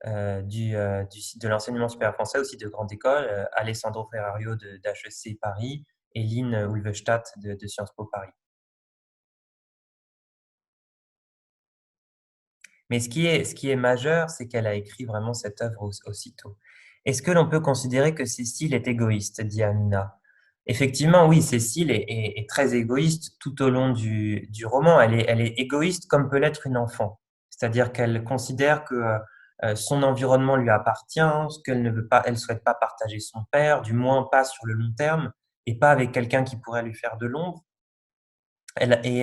de l'enseignement supérieur français, aussi de grande école, Alessandro Ferrario d'HEC Paris et Lynn Ulvestadt de Sciences Po Paris. Mais ce qui est majeur, c'est qu'elle a écrit vraiment cette œuvre aussitôt. Est-ce que l'on peut considérer que Cécile est égoïste, dit Amina? Effectivement, oui, Cécile est très égoïste tout au long du roman. Elle est égoïste comme peut l'être une enfant. C'est-à-dire qu'elle considère que son environnement lui appartient, qu'elle ne veut pas, elle souhaite pas partager son père, du moins pas sur le long terme, et pas avec quelqu'un qui pourrait lui faire de l'ombre. Elle, et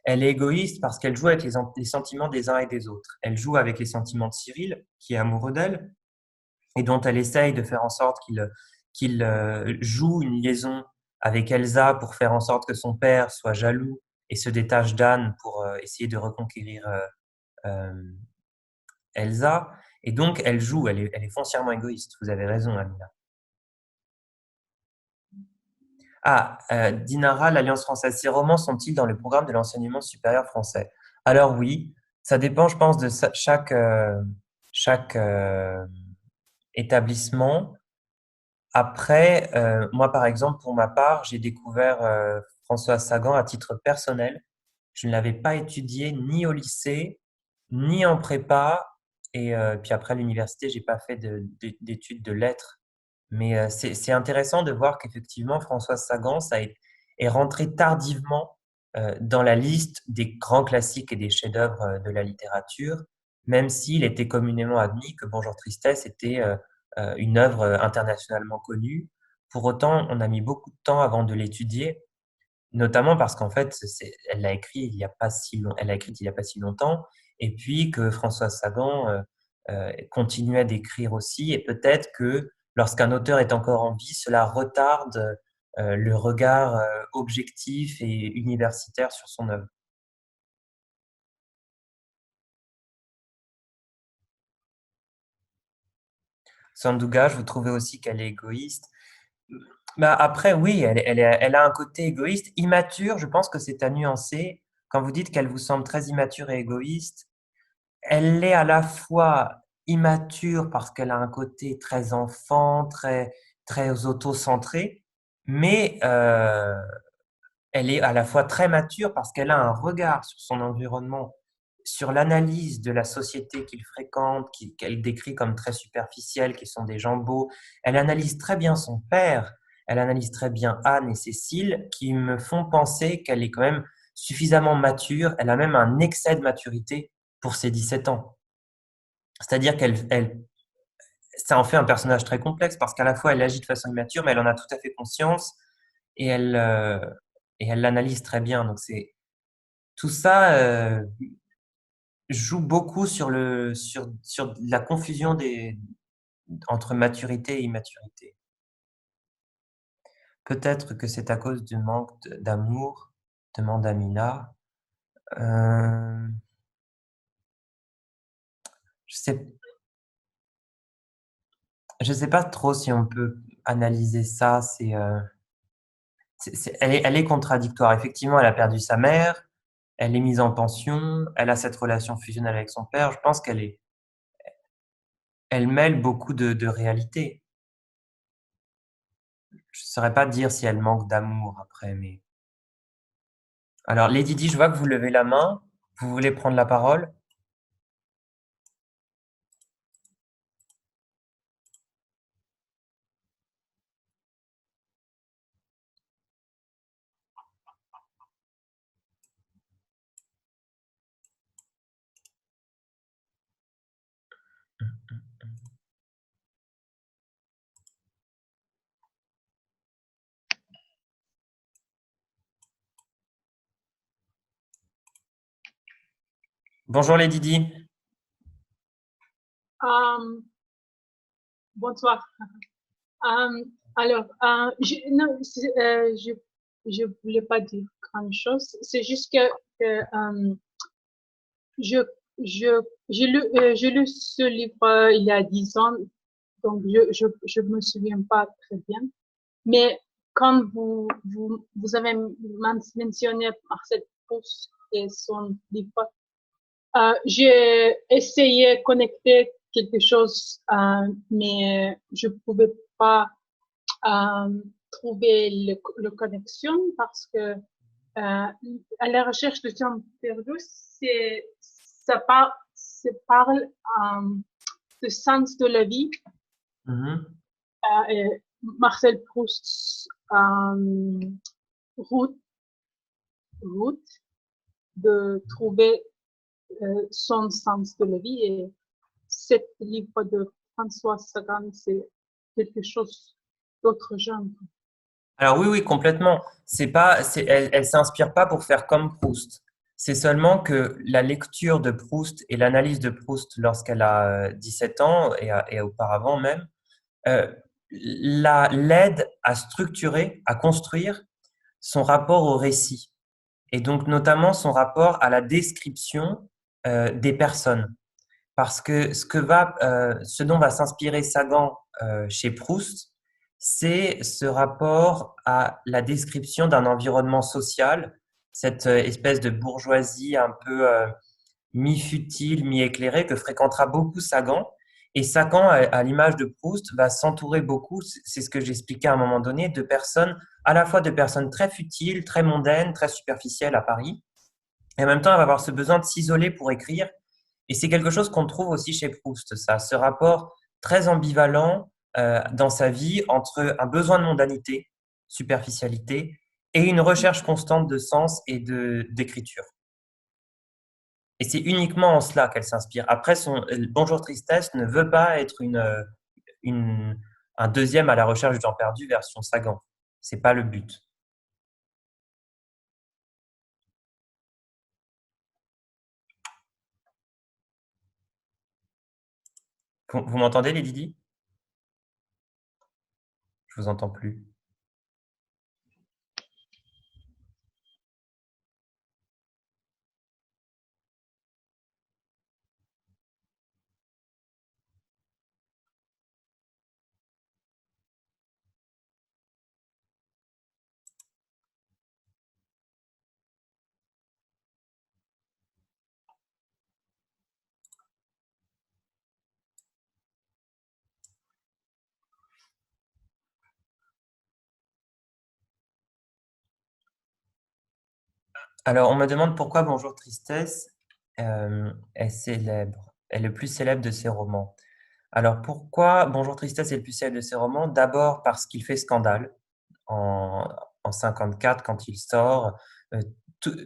Elle est égoïste parce qu'elle joue avec les sentiments des uns et des autres. Elle joue avec les sentiments de Cyril, qui est amoureux d'elle, et dont elle essaye de faire en sorte qu'il joue une liaison avec Elsa pour faire en sorte que son père soit jaloux et se détache d'Anne pour essayer de reconquérir euh, Elsa. Et donc, elle est foncièrement égoïste. Vous avez raison, Amina. Ah, Dinara, l'Alliance française, ces romans sont-ils dans le programme de l'enseignement supérieur français? Alors oui, ça dépend, je pense, de chaque établissement. Après, moi, par exemple, pour ma part, j'ai découvert François Sagan à titre personnel. Je ne l'avais pas étudié ni au lycée, ni en prépa. Et puis après, à l'université, j'ai pas fait d'études de lettres. Mais c'est intéressant de voir qu'effectivement, François Sagan, est rentré tardivement dans la liste des grands classiques et des chefs-d'œuvre de la littérature, même s'il était communément admis que Bonjour Tristesse était une œuvre internationalement connue. Pour autant, on a mis beaucoup de temps avant de l'étudier, notamment parce qu'en fait, elle l'a écrit elle l'a écrite il n'y a pas si longtemps, et puis que François Sagan continuait d'écrire aussi, et peut-être que lorsqu'un auteur est encore en vie, cela retarde le regard objectif et universitaire sur son œuvre. Sanduga, vous trouvez aussi qu'elle est égoïste. Bah après, oui, elle a un côté égoïste. Immature, je pense que c'est à nuancer. Quand vous dites qu'elle vous semble très immature et égoïste, elle est à la fois immature parce qu'elle a un côté très enfant, très auto-centré, mais elle est à la fois très mature parce qu'elle a un regard sur son environnement, sur l'analyse de la société qu'il fréquente, qu'elle décrit comme très superficielle, qui sont des gens beaux. Elle analyse très bien son père, elle analyse très bien Anne et Cécile, qui me font penser qu'elle est quand même suffisamment mature, elle a même un excès de maturité pour ses 17 ans. C'est-à-dire ça en fait un personnage très complexe parce qu'à la fois elle agit de façon immature, mais elle en a tout à fait conscience et elle l'analyse très bien. Donc tout ça joue beaucoup sur la confusion entre maturité et immaturité. Peut-être que c'est à cause du manque d'amour, demande Amina. Euh, je sais, je sais pas trop si on peut analyser ça. Elle est contradictoire. Effectivement, elle a perdu sa mère, elle est mise en pension, elle a cette relation fusionnelle avec son père. Je pense elle mêle beaucoup de réalités. Je ne saurais pas dire si elle manque d'amour après, mais. Alors, Lady Di, je vois que vous levez la main. Vous voulez prendre la parole? Bonjour Lady Di. Euh, Bonsoir. Alors, non, je voulais pas dire grand chose. C'est juste que je, je, j'ai lu ce livre il y a 10 ans, donc je me souviens pas très bien. Mais quand vous avez mentionné Marcel Proust et son livre, j'ai essayé de connecter quelque chose, mais je pouvais pas trouver le connexion parce que à la recherche de temps perdu, ça parle du sens de la vie. Mhm. Et Marcel Proust, route, route de trouver son sens de la vie. Et ce livre de François Sagan, c'est quelque chose d'autre genre. Alors oui, oui, complètement. Elle s'inspire pas pour faire comme Proust. C'est seulement que la lecture de Proust et l'analyse de Proust lorsqu'elle a 17 ans et auparavant même, euh, l'aide à structurer, à construire son rapport au récit. Et donc notamment son rapport à la description des personnes. Parce que ce dont va s'inspirer Sagan chez Proust, c'est ce rapport à la description d'un environnement social, cette espèce de bourgeoisie un peu mi-futile, mi-éclairée que fréquentera beaucoup Sagan. Et Sagan, à l'image de Proust, va s'entourer beaucoup, c'est ce que j'expliquais à un moment donné, de personnes, à la fois de personnes très futiles, très mondaines, très superficielles à Paris, et en même temps, elle va avoir ce besoin de s'isoler pour écrire. Et c'est quelque chose qu'on trouve aussi chez Proust, ça, ce rapport très ambivalent dans sa vie entre un besoin de mondanité, superficialité, et une recherche constante de sens et d'écriture. Et c'est uniquement en cela qu'elle s'inspire. Après, son Bonjour Tristesse ne veut pas être une, un deuxième à la recherche du temps perdu version Sagan. C'est pas le but. Vous m'entendez, les Didi? Je vous entends plus. Alors, on me demande pourquoi Bonjour Tristesse est célèbre, est le plus célèbre de ses romans. Alors, pourquoi Bonjour Tristesse est le plus célèbre de ses romans? D'abord parce qu'il fait scandale en, en 54 quand il sort. Euh,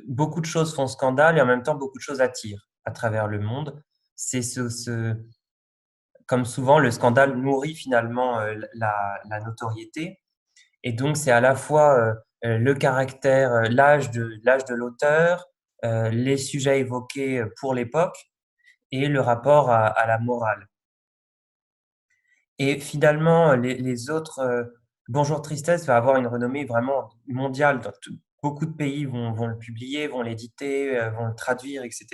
Beaucoup de choses font scandale et en même temps beaucoup de choses attirent à travers le monde. C'est comme souvent, le scandale nourrit finalement la notoriété. Et donc, c'est à la fois le caractère, l'âge de l'auteur, les sujets évoqués pour l'époque et le rapport à la morale. Et finalement, les autres, Bonjour Tristesse va avoir une renommée vraiment mondiale. Beaucoup de pays vont le publier, vont l'éditer, vont le traduire, etc.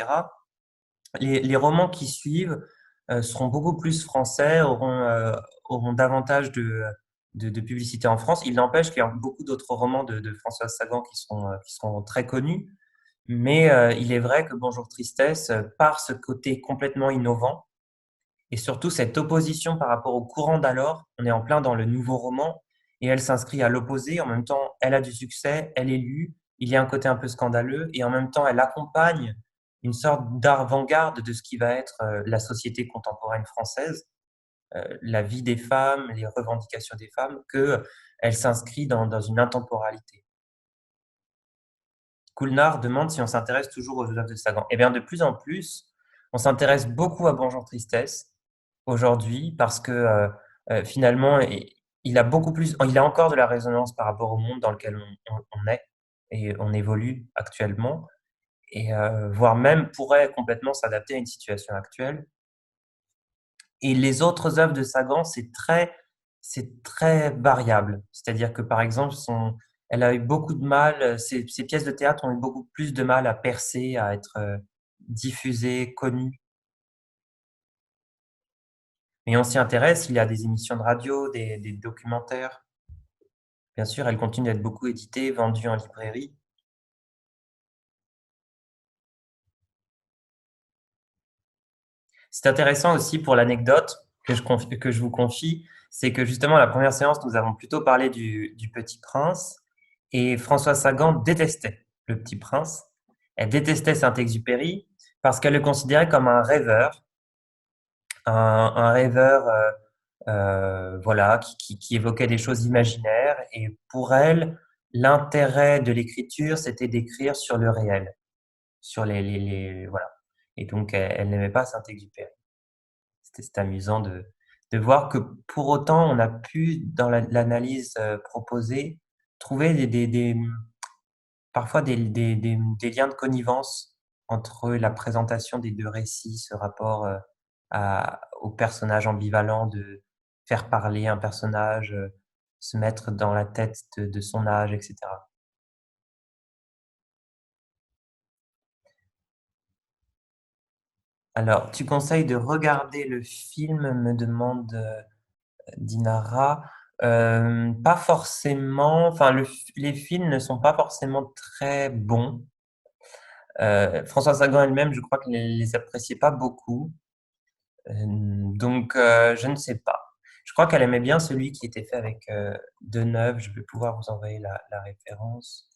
Les romans qui suivent seront beaucoup plus français, auront davantage de publicité en France. Il n'empêche qu'il y a beaucoup d'autres romans de Françoise Sagan qui seront très connus. Mais il est vrai que Bonjour Tristesse, par ce côté complètement innovant, et surtout cette opposition par rapport au courant d'alors, on est en plein dans le nouveau roman, et elle s'inscrit à l'opposé. En même temps, elle a du succès, elle est lue, il y a un côté un peu scandaleux, et en même temps, elle accompagne une sorte d'avant-garde de ce qui va être la société contemporaine française, la vie des femmes, les revendications des femmes, que elle s'inscrit dans une intemporalité. Coulnard demande si on s'intéresse toujours aux œuvres de Sagan. Eh bien, de plus en plus, on s'intéresse beaucoup à Bonjour Tristesse aujourd'hui parce que finalement, il a beaucoup plus, il a encore de la résonance par rapport au monde dans lequel on est et on évolue actuellement, et voire même pourrait complètement s'adapter à une situation actuelle. Et les autres œuvres de Sagan, c'est très variable. C'est-à-dire que, par exemple, elle a eu beaucoup de mal, ses pièces de théâtre ont eu beaucoup plus de mal à percer, à être diffusées, connues. Mais on s'y intéresse, il y a des émissions de radio, des documentaires. Bien sûr, elle continue d'être beaucoup éditée, vendue en librairie. C'est intéressant aussi pour l'anecdote que je vous confie, c'est que justement, la première séance, nous avons plutôt parlé du Petit Prince, et Françoise Sagan détestait le Petit Prince. Elle détestait Saint-Exupéry parce qu'elle le considérait comme un rêveur, un rêveur voilà, qui évoquait des choses imaginaires. Et pour elle, l'intérêt de l'écriture, c'était d'écrire sur le réel, sur voilà. Et donc, elle n'aimait pas Saint-Exupéry. C'était amusant de voir que pour autant, on a pu, dans l'analyse proposée, trouver parfois des liens de connivence entre la présentation des deux récits, ce rapport au personnage ambivalent, de faire parler un personnage, se mettre dans la tête de son âge, etc. Alors, tu conseilles de regarder le film, me demande Dinara. Pas forcément, enfin, les films ne sont pas forcément très bons. Françoise Sagan elle-même, je crois qu'elle ne les appréciait pas beaucoup. Donc, je ne sais pas. Je crois qu'elle aimait bien celui qui était fait avec Deneuve. Je vais pouvoir vous envoyer la référence.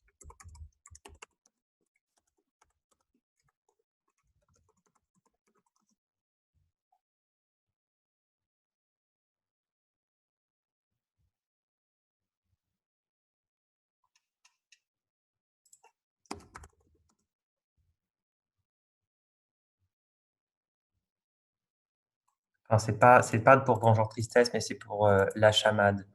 Enfin, c'est pas pour Bonjour Tristesse, mais c'est pour La Chamade.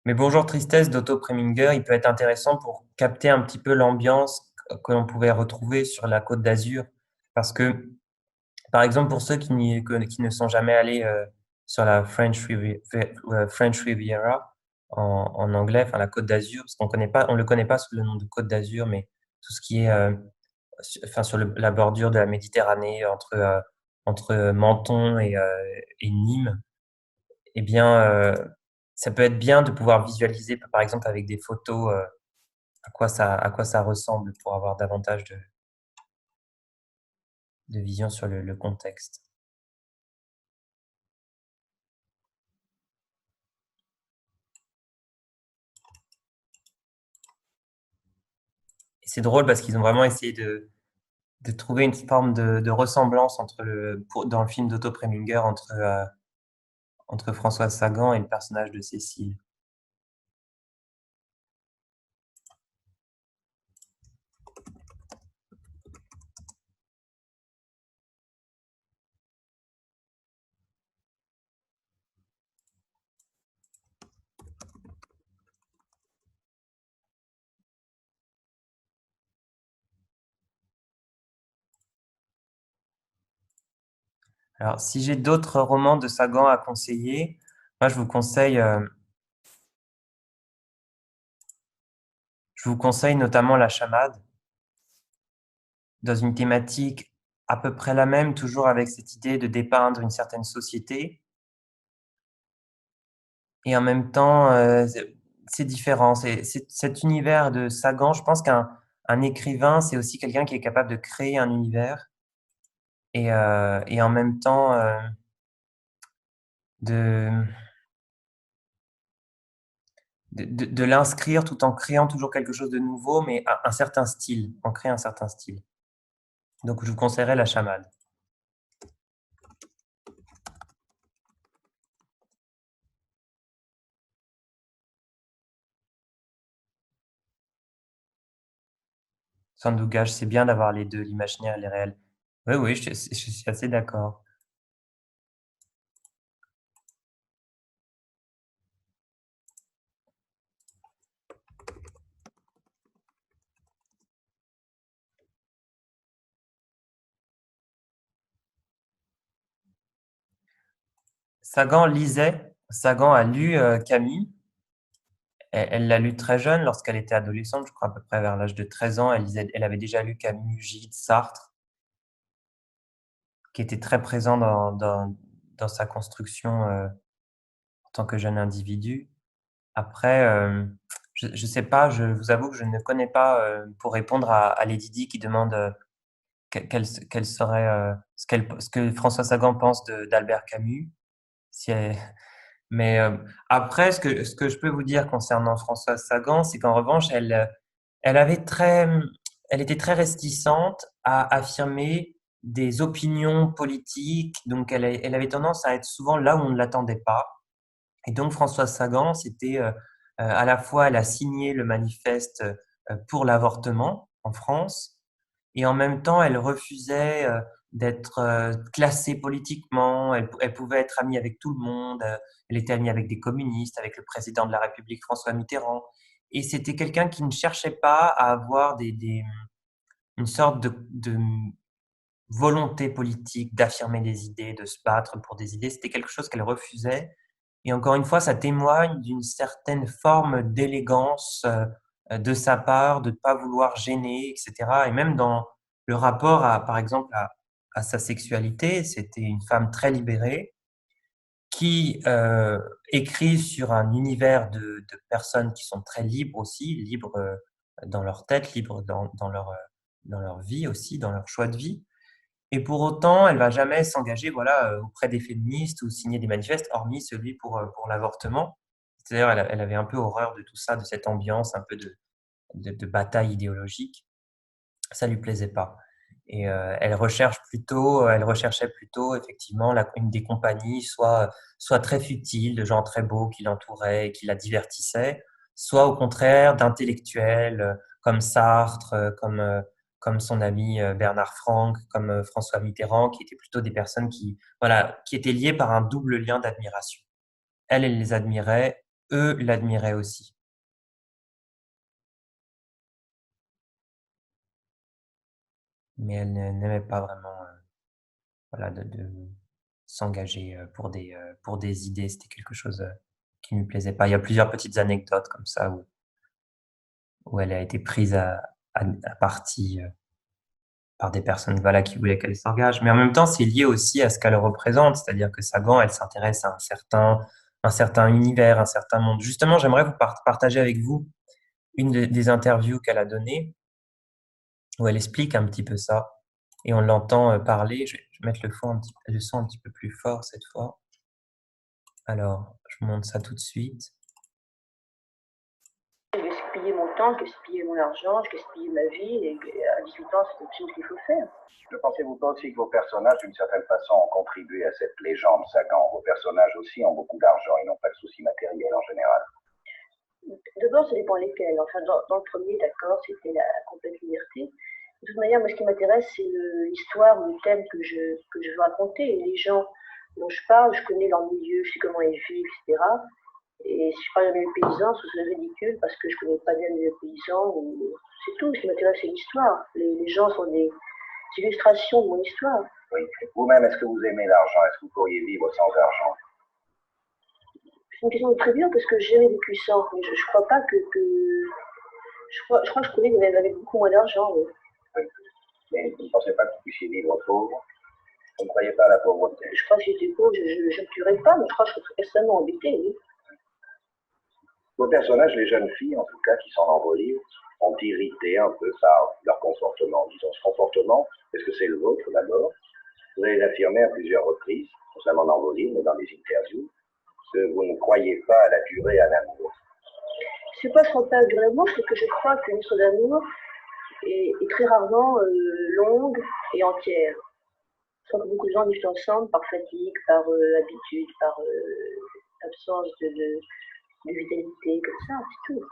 Mais Bonjour Tristesse d'Otto Preminger, il peut être intéressant pour capter un petit peu l'ambiance que l'on pouvait retrouver sur la Côte d'Azur. Parce que, par exemple, pour ceux qui ne sont jamais allés sur la French Riviera en anglais, enfin la Côte d'Azur, parce on le connaît pas sous le nom de Côte d'Azur, mais tout ce qui est enfin, sur la bordure de la Méditerranée, entre Menton et Nîmes, eh bien, ça peut être bien de pouvoir visualiser, par exemple, avec des photos, à quoi ça ressemble pour avoir davantage de vision sur le contexte. c'est drôle parce qu'ils ont vraiment essayé de trouver une forme de ressemblance dans le film d'Otto Preminger entre Françoise Sagan et le personnage de Cécile. Alors, si j'ai d'autres romans de Sagan à conseiller, moi, je vous conseille notamment La Chamade, dans une thématique à peu près la même, toujours avec cette idée de dépeindre une certaine société. Et en même temps, c'est différent. Cet univers de Sagan, je pense qu'un écrivain, c'est aussi quelqu'un qui est capable de créer un univers et en même temps de, de l'inscrire tout en créant toujours quelque chose de nouveau, mais un certain style, en créant un certain style. Donc, je vous conseillerais La Chamade. Sandougache, c'est bien d'avoir les deux, l'imaginaire et les réels. Oui, oui, je suis assez d'accord. Sagan a lu Camus. Elle l'a lu très jeune, lorsqu'elle était adolescente, je crois à peu près vers l'âge de 13 ans. Elle avait déjà lu Camus, Gide, Sartre, qui était très présent dans sa construction en tant que jeune individu. Après, je ne sais pas, je vous avoue que je ne connais pas, pour répondre à Lady Di qui demande quel serait ce que François Sagan pense d'Albert Camus. Si elle, Mais après, ce que je peux vous dire concernant Françoise Sagan, c'est qu'en revanche, elle avait elle était très réticente à affirmer des opinions politiques. Donc, elle avait tendance à être souvent là où on ne l'attendait pas. Et donc, Françoise Sagan, c'était à la fois, elle a signé le manifeste pour l'avortement en France, et en même temps, elle refusait d'être classée politiquement. Elle pouvait être amie avec tout le monde. Elle était amie avec des communistes, avec le président de la République, François Mitterrand. Et c'était quelqu'un qui ne cherchait pas à avoir une sorte de volonté politique, d'affirmer des idées, de se battre pour des idées. C'était quelque chose qu'elle refusait. Et encore une fois, ça témoigne d'une certaine forme d'élégance de sa part, de ne pas vouloir gêner, etc. Et même dans le rapport, par exemple, à sa sexualité, c'était une femme très libérée qui écrit sur un univers de personnes qui sont très libres aussi, libres dans leur tête, libres dans leur vie aussi, dans leur choix de vie. Et pour autant, elle va jamais s'engager, voilà, auprès des féministes ou signer des manifestes, hormis celui pour l'avortement. C'est-à-dire, elle avait un peu horreur de tout ça, de cette ambiance un peu de bataille idéologique. Ça lui plaisait pas. Et elle recherchait plutôt effectivement une des compagnies, soit très futile, de gens très beaux qui l'entouraient et qui la divertissaient, soit au contraire d'intellectuels comme Sartre, comme son ami Bernard Franck, comme François Mitterrand, qui étaient plutôt des personnes voilà, qui étaient liées par un double lien d'admiration. Elle les admirait, eux l'admiraient aussi. Mais elle n'aimait pas vraiment voilà, de s'engager pour des idées. C'était quelque chose qui ne lui plaisait pas. Il y a plusieurs petites anecdotes comme ça où elle a été prise à partie par des personnes voilà, qui voulaient qu'elle s'engage. Mais en même temps, c'est lié aussi à ce qu'elle représente. C'est-à-dire que Sagan, elle s'intéresse à un certain univers, un certain monde. Justement, j'aimerais vous partager avec vous des interviews qu'elle a données où elle explique un petit peu ça. Et on l'entend parler. Je vais mettre le son un petit peu plus fort cette fois. Alors, je vous montre ça tout de suite. J'ai plié mon temps, je gaspillais mon argent, je gaspillais ma vie, et à 18 ans, c'est absolument ce qu'il faut faire. Ne pensez-vous pas aussi que vos personnages, d'une certaine façon, ont contribué à cette légende Sagan? Vos personnages aussi ont beaucoup d'argent, ils n'ont pas de soucis matériels en général. D'abord, ça dépend lesquels. Enfin, dans le premier, d'accord, c'était la complète liberté. De toute manière, moi, ce qui m'intéresse, c'est l'histoire ou le thème que je veux raconter. Et les gens dont je parle, je connais leur milieu, je sais comment ils vivent, etc. Et si je parle d'un milieu paysan, ce serait ridicule parce que je connais pas bien le milieu paysan. C'est tout. Ce qui m'intéresse, c'est l'histoire. Les gens sont des illustrations de mon histoire. Oui. Vous-même, est-ce que vous aimez l'argent? Est-ce que vous pourriez vivre sans argent? C'est une question très dure parce que j'ai jamais vécu sans. Mais je crois pas que je crois que je connais des avec beaucoup moins d'argent. Oui. Oui. Mais vous ne pensez pas que vous puissiez vivre pauvre? Vous ne croyez pas à la pauvreté? Je crois que si j'étais pauvre, je ne tuerais pas, mais je crois que je serais extrêmement embêtée. Oui. Vos personnages, les jeunes filles, en tout cas, qui sont dans vos livres, ont irrité un peu par leur comportement. Disons, ce comportement, est-ce que c'est le vôtre d'abord? Vous avez affirmé à plusieurs reprises, non seulement dans vos livres, mais dans des interviews, que vous ne croyez pas à la durée à l'amour. C'est pas ce qu'on parle de l'amour, c'est que je crois qu'une histoire d'amour est très rarement longue et entière. Je crois que beaucoup de gens vivent ensemble par fatigue, par habitude, par absence de vitalité, comme ça, c'est tout.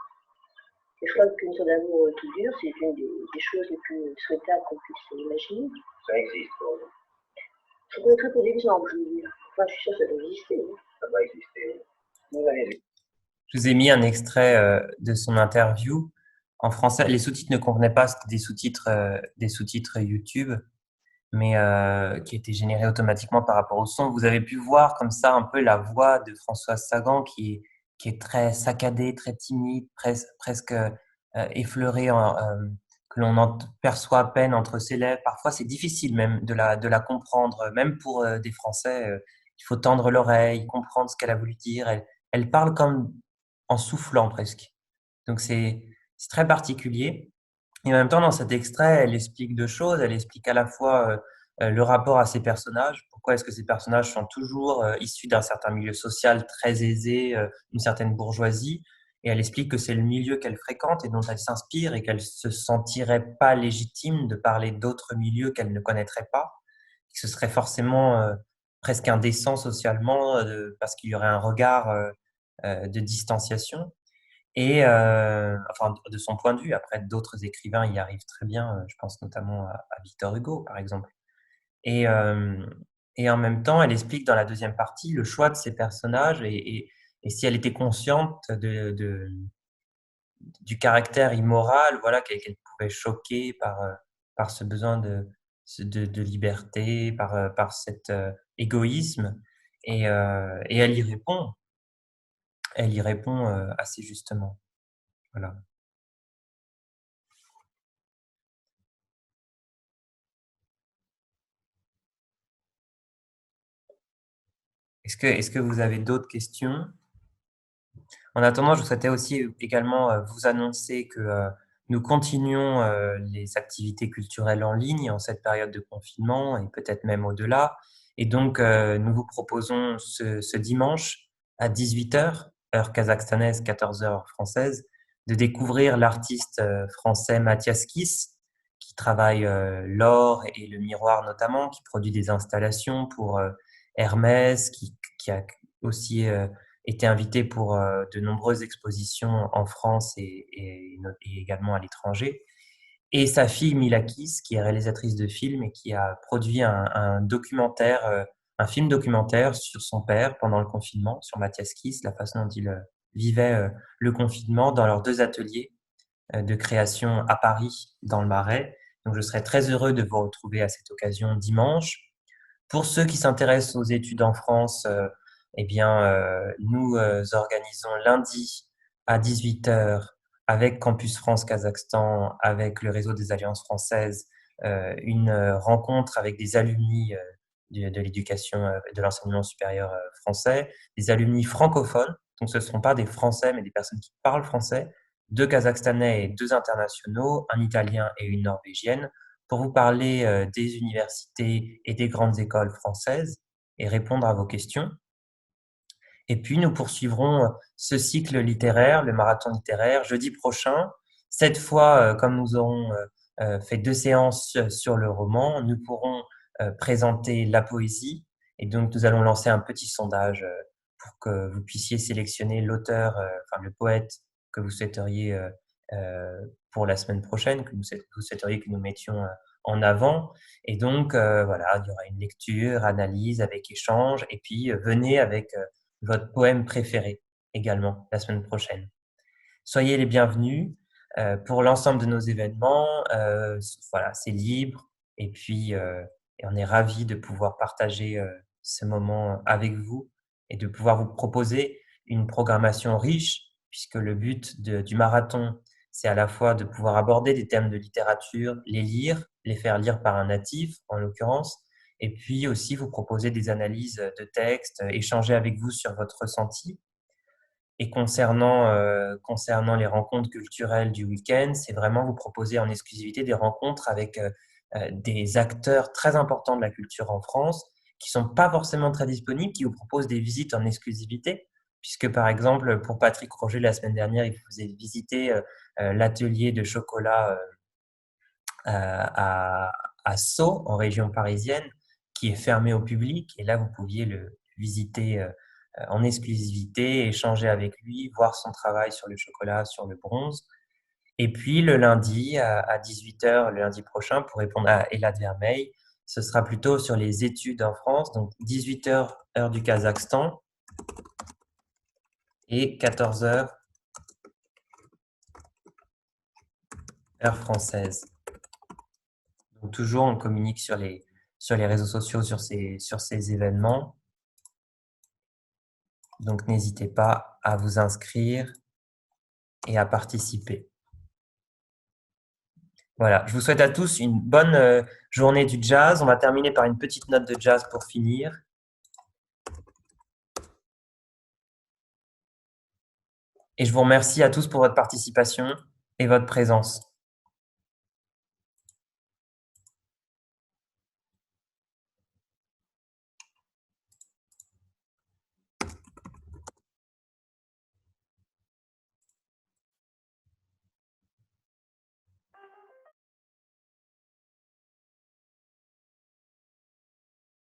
Et je crois qu'une histoire d'amour qui dure, c'est une des choses les plus souhaitables qu'on puisse imaginer. Ça existe pour vous? Je connais très peu d'exemples, je veux dire. Enfin, je suis sûre que ça doit exister. Hein. Ça doit exister. Vous avez vu. Je vous ai mis un extrait de son interview en français. Les sous-titres ne convenaient pas, c'était des sous-titres YouTube, mais qui étaient générés automatiquement par rapport au son. Vous avez pu voir comme ça un peu la voix de Françoise Sagan qui est très saccadée, très timide, presque effleurée, que l'on perçoit à peine entre ses lèvres. Parfois, c'est difficile même de la comprendre, même pour des Français. Il faut tendre l'oreille, comprendre ce qu'elle a voulu dire. Elle parle comme en soufflant presque. Donc, c'est très particulier. Et en même temps, dans cet extrait, elle explique deux choses. Elle explique à la fois le rapport à ses personnages. Pourquoi est-ce que ces personnages sont toujours issus d'un certain milieu social très aisé, une certaine bourgeoisie. Et elle explique que c'est le milieu qu'elle fréquente et dont elle s'inspire et qu'elle se sentirait pas légitime de parler d'autres milieux qu'elle ne connaîtrait pas. Que ce serait forcément presque indécent socialement parce qu'il y aurait un regard de distanciation. Et enfin, de son point de vue, après d'autres écrivains y arrivent très bien, je pense notamment à Victor Hugo, par exemple. Et, et en même temps, elle explique dans la deuxième partie le choix de ses personnages et si elle était consciente du caractère immoral, voilà, qu'elle pouvait choquer par ce besoin de liberté, par cet égoïsme. Et elle y répond. Elle y répond assez justement. Voilà. Est-ce que vous avez d'autres questions? En attendant, je souhaitais aussi également vous annoncer que nous continuons les activités culturelles en ligne en cette période de confinement et peut-être même au-delà. Et donc, nous vous proposons ce dimanche à 18h, heure kazakhstanaise, 14h heure française, de découvrir l'artiste français Mathias Kiss, qui travaille l'or et le miroir notamment, qui produit des installations pour Hermès, qui a aussi été invité pour de nombreuses expositions en France et également à l'étranger. Et sa fille Mila Kiss, qui est réalisatrice de films et qui a produit un documentaire, un film documentaire sur son père pendant le confinement, sur Mathias Kiss, la façon dont il vivait le confinement dans leurs deux ateliers de création à Paris, dans le Marais. Donc, je serais très heureux de vous retrouver à cette occasion dimanche. Pour ceux qui s'intéressent aux études en France, eh bien, nous organisons lundi à 18h avec Campus France Kazakhstan, avec le réseau des Alliances françaises, une rencontre avec des alumni de l'éducation, de l'enseignement supérieur français, des alumni francophones. Donc, ce ne sont pas des Français, mais des personnes qui parlent français, deux Kazakhstanais et deux internationaux, un Italien et une Norvégienne, pour vous parler des universités et des grandes écoles françaises et répondre à vos questions. Et puis, nous poursuivrons ce cycle littéraire, le marathon littéraire, jeudi prochain, Cette fois, comme nous aurons fait 2 séances sur le roman, nous pourrons présenter la poésie. Et donc, nous allons lancer un petit sondage pour que vous puissiez sélectionner l'auteur, enfin le poète que vous souhaiteriez pour la semaine prochaine, que vous souhaiteriez que nous mettions en avant. Et donc, voilà, il y aura une lecture, analyse avec échange, et puis venez avec votre poème préféré également la semaine prochaine. Soyez les bienvenus pour l'ensemble de nos événements. Voilà, c'est libre, et puis et on est ravis de pouvoir partager ce moment avec vous et de pouvoir vous proposer une programmation riche, puisque le but du marathon, c'est à la fois de pouvoir aborder des thèmes de littérature, les lire, les faire lire par un natif en l'occurrence, et puis aussi vous proposer des analyses de textes, échanger avec vous sur votre ressenti. Et concernant les rencontres culturelles du week-end, c'est vraiment vous proposer en exclusivité des rencontres avec des acteurs très importants de la culture en France qui sont pas forcément très disponibles, qui vous proposent des visites en exclusivité. Puisque par exemple, pour Patrick Roger, la semaine dernière, il vous faisait visiter l'atelier de chocolat à, à Sceaux, en région parisienne, qui est fermé au public. Et là, vous pouviez le visiter en exclusivité, échanger avec lui, voir son travail sur le chocolat, sur le bronze. Et puis le lundi à 18h, le lundi prochain, pour répondre à Elad Vermeil, ce sera plutôt sur les études en France, donc 18h heure du Kazakhstan et 14h heure française. Donc toujours on communique sur les réseaux sociaux sur ces événements. Donc n'hésitez pas à vous inscrire et à participer. Voilà, je vous souhaite à tous une bonne journée du jazz. On va terminer par une petite note de jazz pour finir. Et je vous remercie à tous pour votre participation et votre présence.